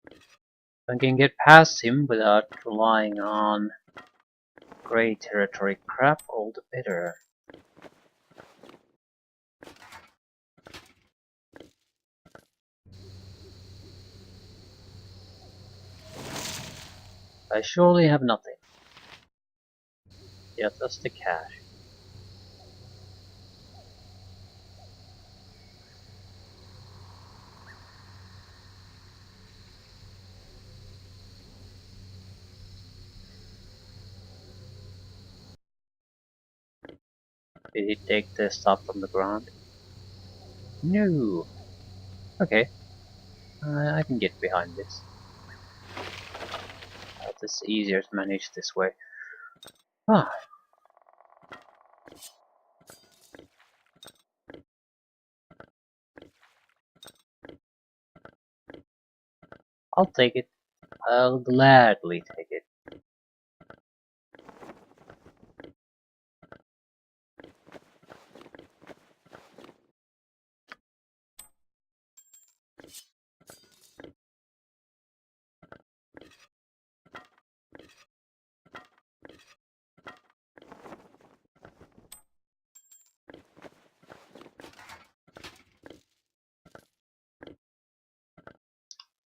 [SPEAKER 1] If I can get past him without relying on grey territory crap, all the better. I surely have nothing. Yeah, that's the cash. Did he take the stuff from the ground? No. Okay, I can get behind this. It's easier to manage this way. Ah, I'll take it. I'll gladly take it.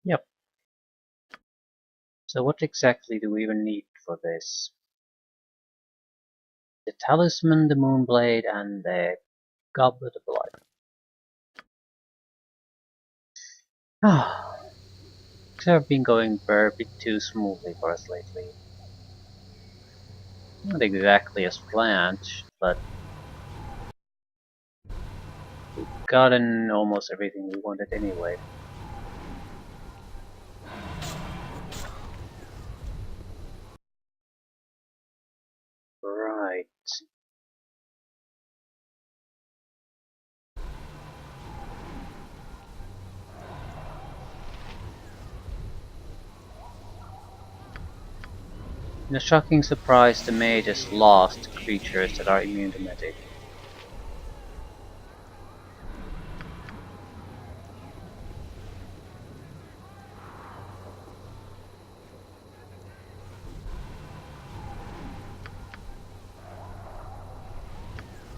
[SPEAKER 1] Yep. So what exactly do we even need for this? The talisman, the moonblade, and the goblet of life. Ah, things have been going a bit too smoothly for us lately. Not exactly as planned, but we've gotten almost everything we wanted anyway. Right. In a shocking surprise, the mages lost creatures that are immune to magic.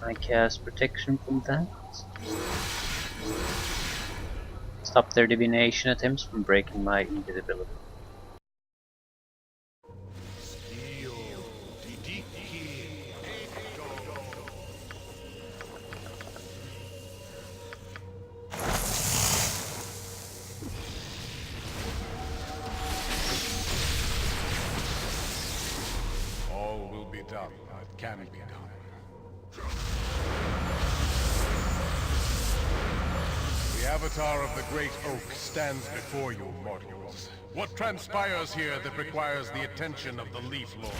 [SPEAKER 1] I cast protection from that. Stop their divination attempts from breaking my invisibility.
[SPEAKER 4] All will be done that can be done. The avatar of the Great Oak stands before you, mortals. What transpires here that requires the attention of the Leaf Lord?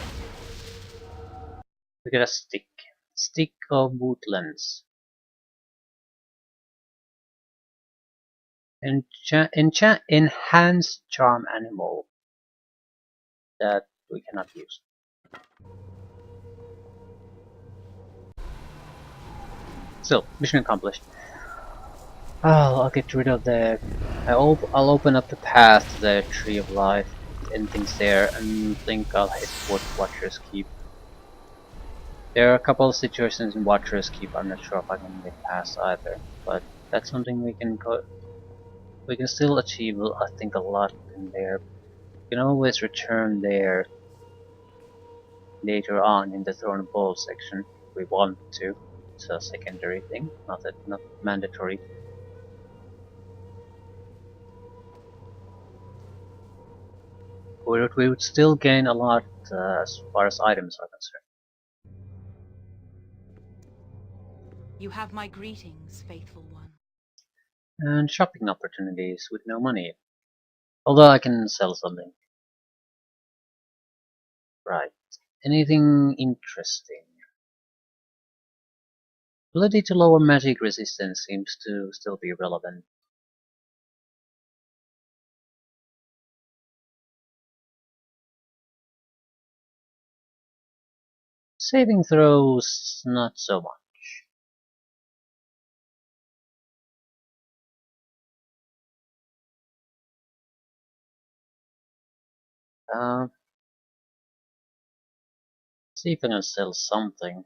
[SPEAKER 1] We get a stick. Stick of woodlands. Enhance charm animal. That we cannot use. Still, mission accomplished. I'll get rid of the... I'll open up the path to the Tree of Life, end things there, and think I'll head towards Watcher's Keep. There are a couple of situations in Watcher's Keep I'm not sure if I can get past either, but that's something we can go... We can still achieve, I think, a lot in there. We can always return there later on in the Throne of Ball section if we want to. It's a secondary thing, not mandatory. We would still gain a lot as far as items are concerned.
[SPEAKER 7] You have my greetings, faithful one.
[SPEAKER 1] And shopping opportunities with no money. Although I can sell something. Right. Anything interesting? Ability to lower magic resistance seems to still be relevant. Saving throws, not so much. See if I can sell something.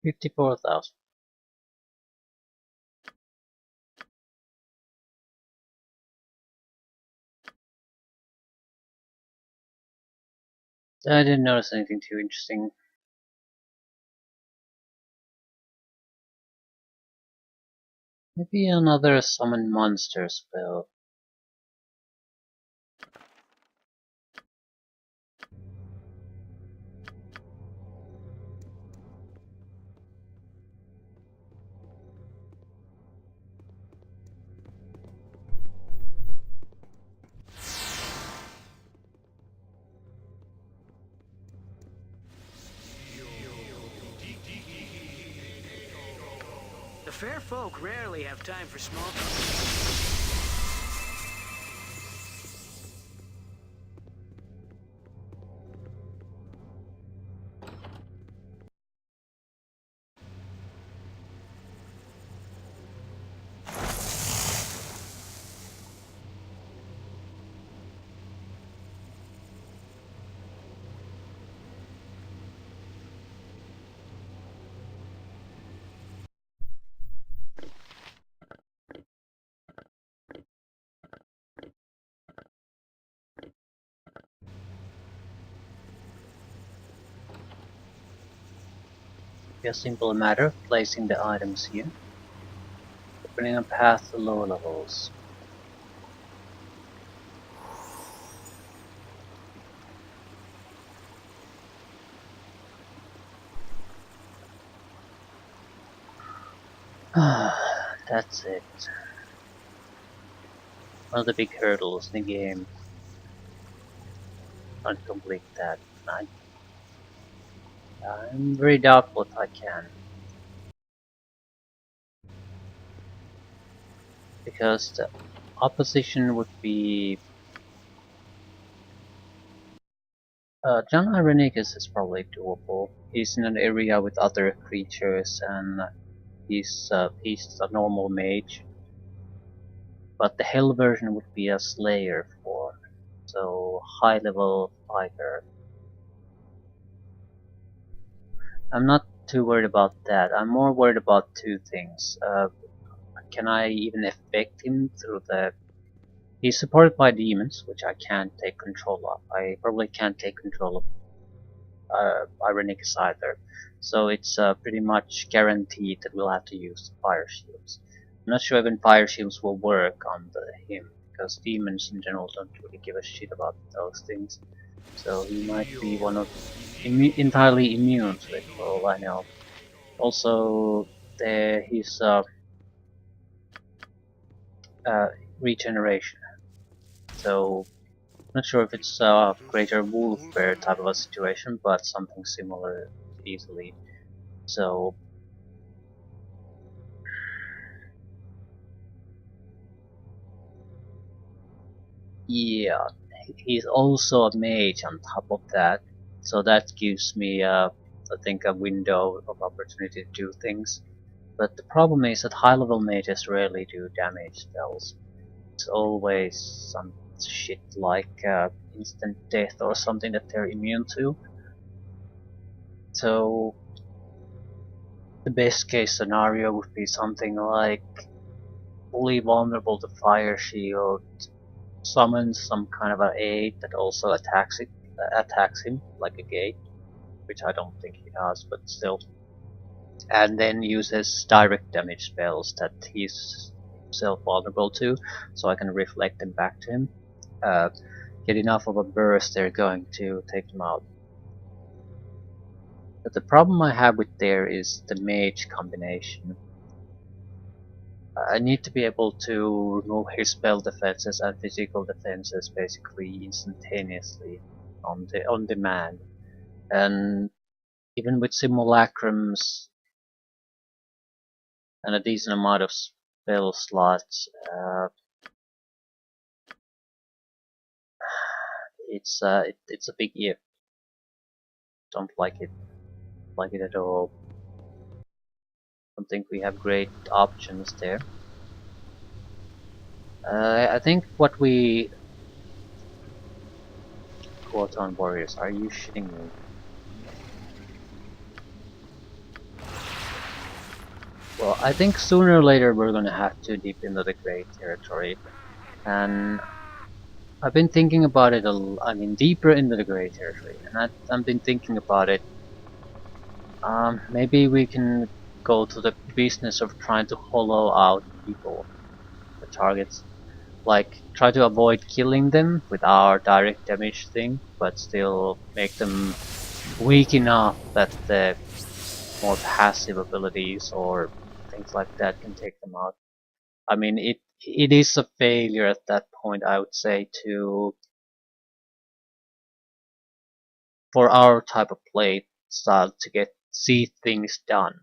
[SPEAKER 1] $54,000. I didn't notice anything too interesting. Maybe another summon monster spell.
[SPEAKER 8] The fair folk rarely have time for small talk.
[SPEAKER 1] Be a simple matter of placing the items here, opening a path to lower levels. That's it. One of the big hurdles in the game. Can't complete that. I'm very doubtful if I can. Because the opposition would be... John Irenicus is probably doable. He's in an area with other creatures and he's a normal mage. But the Hell version would be a Slayer form. So high level fighter. I'm not too worried about that. I'm more worried about two things. Can I even affect him through the... He's supported by demons, which I can't take control of. I probably can't take control of Irenicus either. So it's pretty much guaranteed that we'll have to use fire shields. I'm not sure even fire shields will work on him, because demons in general don't really give a shit about those things. So he might be one of entirely immune to it, for all I know. Also, his regeneration. So, not sure if it's a greater wolf bear type of a situation, but something similar easily. So, yeah, he's also a mage on top of that. So that gives me, I think, a window of opportunity to do things. But the problem is that high level mages rarely do damage spells. It's always some shit like instant death or something that they're immune to. So the best case scenario would be something like fully vulnerable to fire shield, summons some kind of an aid that also attacks him like a gate, which I don't think he has, but still. And then uses direct damage spells that he's himself vulnerable to, so I can reflect them back to him. Get enough of a burst, they're going to take him out. But the problem I have with there is the mage combination. I need to be able to remove his spell defenses and physical defenses basically instantaneously on demand. And even with simulacrums and a decent amount of spell slots, it's a big if. Don't like it at all. Don't think we have great options there. I think what we... Quote on warriors, are you shitting me? Well, I think sooner or later we're gonna have to deep into the Great territory, and I've been thinking about it deeper into the Great territory, and I've been thinking about it. Maybe we can go to the business of trying to hollow out people, the targets. Like, try to avoid killing them with our direct damage thing, but still make them weak enough that the more passive abilities or things like that can take them out. I mean, it is a failure at that point, I would say, for our type of play style to see things done.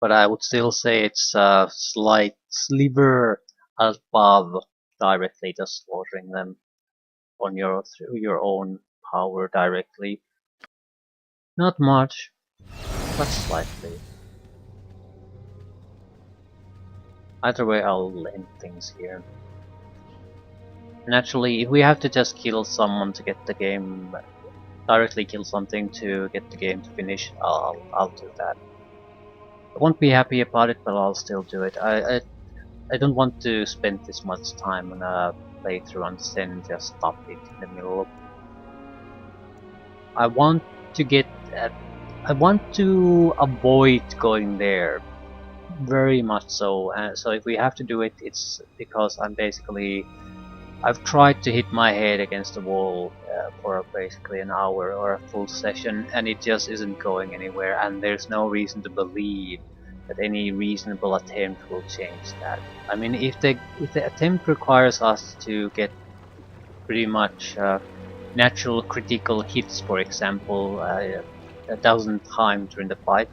[SPEAKER 1] But I would still say it's a slight sliver above directly just slaughtering them on through your own power directly. Not much, but slightly. Either way, I'll end things here. Naturally, if we have to just kill someone to get the game, directly kill something to get the game to finish, I'll do that. I won't be happy about it, but I'll still do it. I don't want to spend this much time on a playthrough and then just stop it in the middle. I want to get I want to avoid going there, very much so. So if we have to do it, it's because I've tried to hit my head against the wall for basically an hour or a full session, and it just isn't going anywhere, and there's no reason to believe that any reasonable attempt will change that. I mean, if the attempt requires us to get pretty much natural critical hits, for example, 1,000 times during the fight,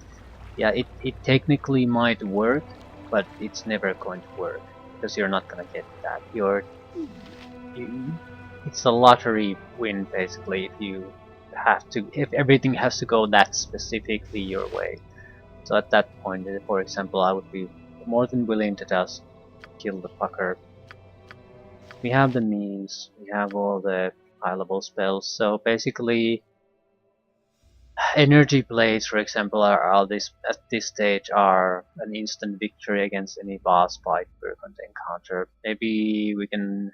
[SPEAKER 1] yeah, it technically might work, but it's never going to work because you're not gonna get that. It's a lottery win basically if everything has to go that specifically your way. So at that point, for example, I would be more than willing to just kill the fucker. We have the means, we have all the high level spells, so basically energy blades, for example, are this at this stage are an instant victory against any boss fight we're going to encounter. Maybe we can.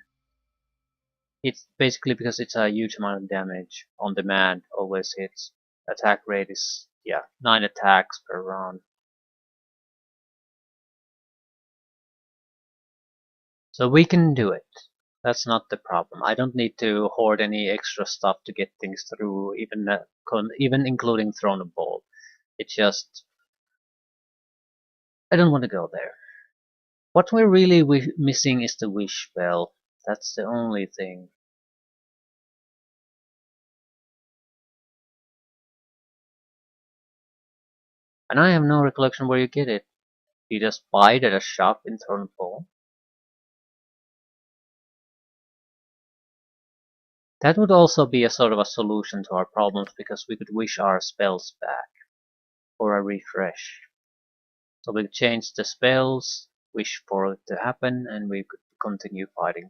[SPEAKER 1] It's basically because it's a huge amount of damage on demand. Always hits. Attack rate is 9 attacks per round. So we can do it. That's not the problem. I don't need to hoard any extra stuff to get things through, even including Throne of Ball. It's just I don't want to go there. What we're really missing is the wish spell. That's the only thing. And I have no recollection where you get it. You just buy it at a shop in Thornfall. That would also be a sort of a solution to our problems because we could wish our spells back for a refresh. So we could change the spells, wish for it to happen, and we could continue fighting.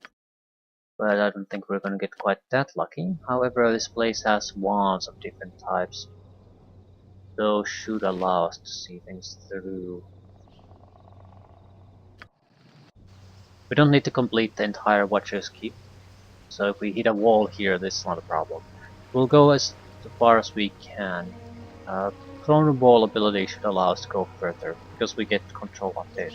[SPEAKER 1] But I don't think we're gonna get quite that lucky. However, this place has wands of different types. Those should allow us to see things through. We don't need to complete the entire Watcher's Keep, so if we hit a wall here, this is not a problem. We'll go as far as we can. Throne of Ball ability should allow us to go further, because we get control of it.